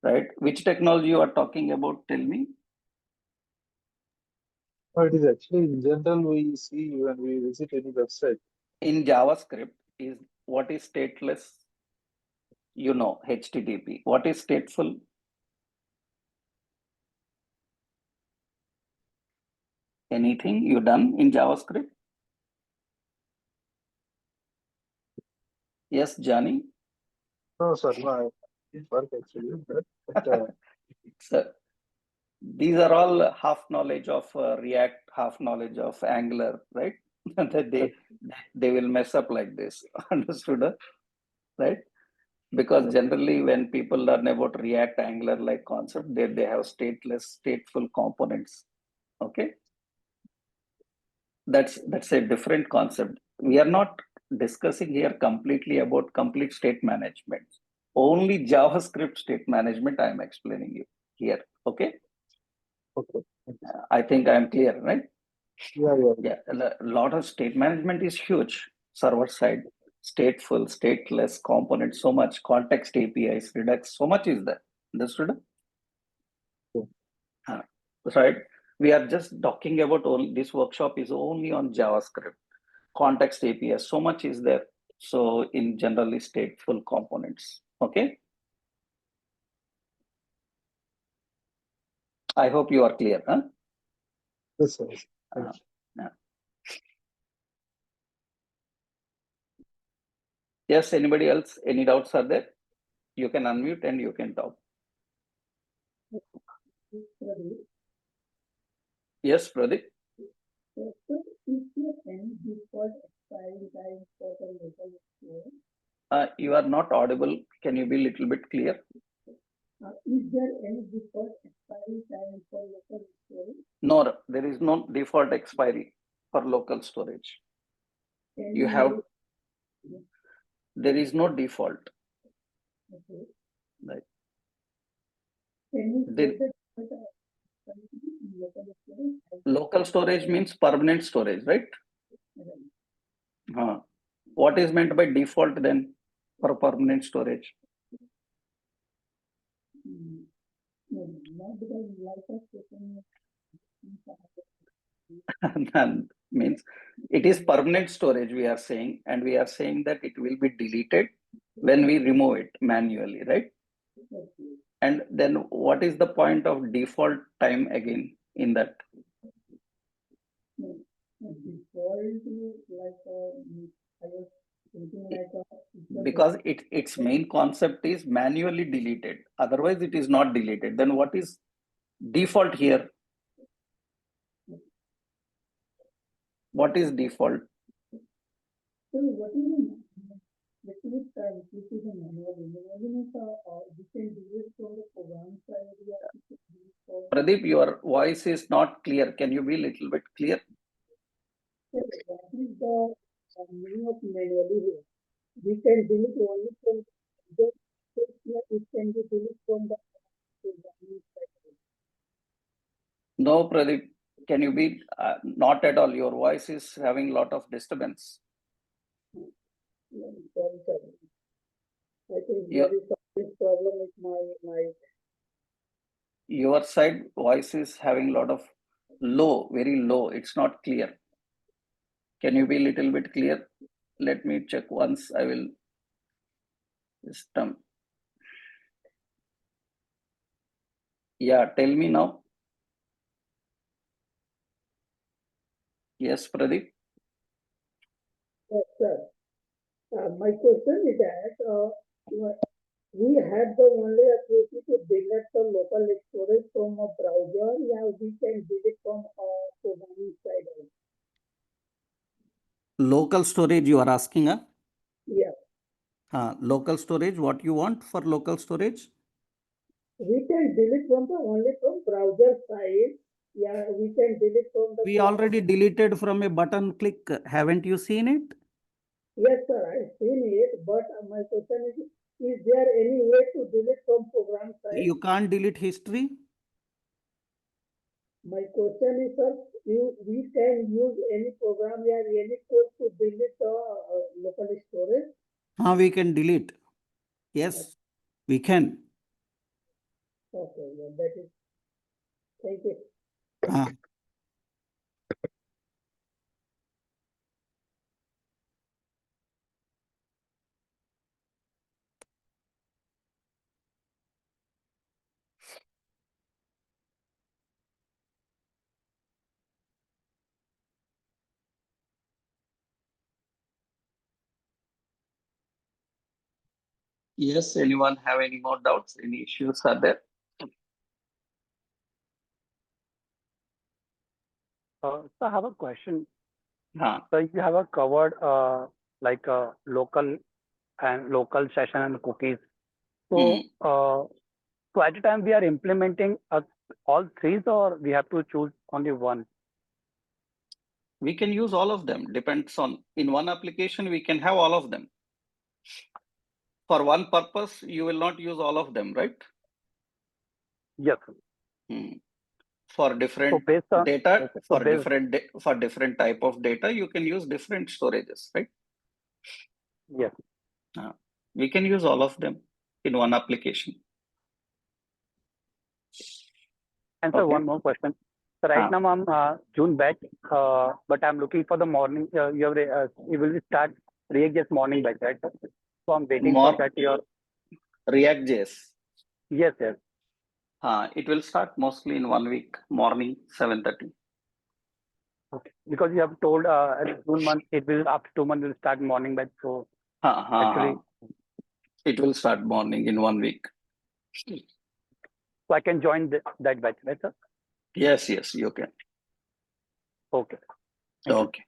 S1: right? Which technology you are talking about? Tell me.
S3: No, it is actually in general we see when we visit any website.
S1: In JavaScript is what is stateless? You know, HTTP. What is stateful? Anything you done in JavaScript? Yes, Johnny.
S3: No, sir, no, I didn't work actually. But
S1: So these are all half knowledge of React, half knowledge of Angular, right? That they will mess up like this. Understood, right? Because generally when people learn about React, Angular like concept, they have stateless, stateful components. Okay, that's a different concept. We are not discussing here completely about complete state management. Only JavaScript state management I am explaining you here. Okay.
S3: okay.
S1: I think I am clear, right?
S3: Yeah.
S1: A lot of state management is huge. Server side, stateful, stateless components, so much context APIs, Redux, so much is there. Understood?
S3: Yeah.
S1: Right. We are just talking about all this workshop is only on JavaScript. Context APIs, so much is there. So in generally stateful components. Okay. I hope you are clear, huh?
S3: Yes, sir.
S1: Yes, anybody else? Any doubts are there? You can unmute and you can talk. Yes, Pradeep. You are not audible. Can you be a little bit clear?
S3: Is there any default expiry time for local storage?
S1: No, there is no default expiry for local storage. You have, there is no default.
S3: Okay.
S1: Right. Local storage means permanent storage, right? What is meant by default then for permanent storage? Means it is permanent storage we are saying, and we are saying that it will be deleted when we remove it manually, right? And then what is the point of default time again in that? Because its main concept is manually deleted. Otherwise, it is not deleted. Then what is default here? What is default? Pradeep, your voice is not clear. Can you be a little bit clear?
S4: That is the meaning of manually here. We can delete only from the it can be deleted from the programming side.
S1: No, Pradeep. Can you be not at all? Your voice is having a lot of disturbance.
S4: Sorry, sorry. I think
S1: Yeah.
S4: there is some problem with my
S1: Your side voice is having a lot of low, very low. It's not clear. Can you be a little bit clear? Let me check once. I will system. Yeah, tell me now. Yes, Pradeep.
S4: Yes, sir. My question is that we had the only ability to delete the local storage from a browser. Yeah, we can delete from programming side also.
S1: Local storage you are asking, huh?
S4: Yeah.
S1: Local storage, what you want for local storage?
S4: We can delete from the only from browser side. Yeah, we can delete from the.
S1: We already deleted from a button click. Haven't you seen it?
S4: Yes, sir, I've seen it, but my question is there any way to delete from program side?
S1: You can't delete history.
S4: My question is, sir, we can use any program or any code to delete the local storage?
S1: We can delete. Yes, we can.
S4: Okay, yeah, that is. Thank you.
S1: Yes, anyone have any more doubts? Any issues are there?
S5: So I have a question.
S1: Huh.
S5: So you have covered like local session and cookies. So so at a time we are implementing all three, or we have to choose only one?
S1: We can use all of them. Depends on, in one application, we can have all of them. For one purpose, you will not use all of them, right?
S5: Yes.
S1: For different
S5: So based on
S1: data,
S5: okay,
S1: for different type of data, you can use different storages, right?
S5: Yes.
S1: We can use all of them in one application.
S5: And so one more question. So right now I'm June batch, but I'm looking for the morning. You will start ReactJS morning batch, right? So I'm waiting for that. Your
S1: ReactJS.
S5: Yes, yes.
S1: It will start mostly in 1 week, morning 7:30.
S5: Okay, because you have told June month it will after 2 months will start morning batch. So actually,
S1: it will start morning in 1 week.
S5: So I can join that batch, right, sir?
S1: Yes, yes, you can.
S5: Okay.
S1: Okay.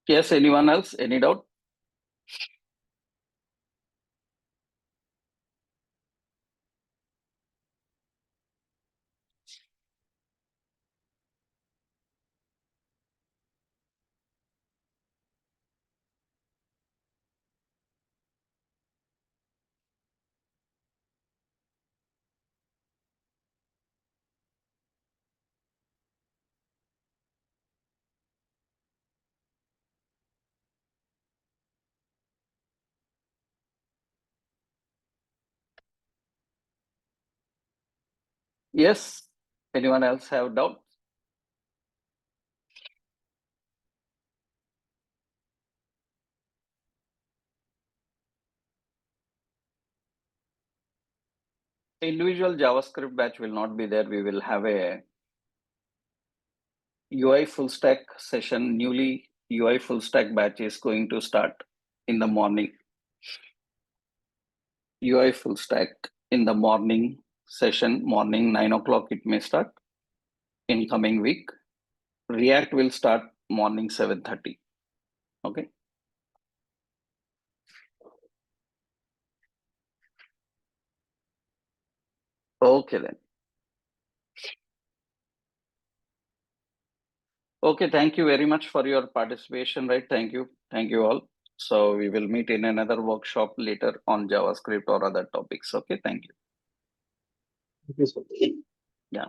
S1: Yes, anyone else? Any doubt? Yes. Anyone else have doubt? Individual JavaScript batch will not be there. We will have a UI full stack session, newly UI full stack batch is going to start in the morning. UI full stack in the morning session, morning 9 o'clock it may start in coming week. React will start morning 7:30. Okay. Okay then. Okay, thank you very much for your participation, right? Thank you. Thank you all. So we will meet in another workshop later on JavaScript or other topics. Okay, thank you.
S3: Thank you, sir.
S1: Yeah.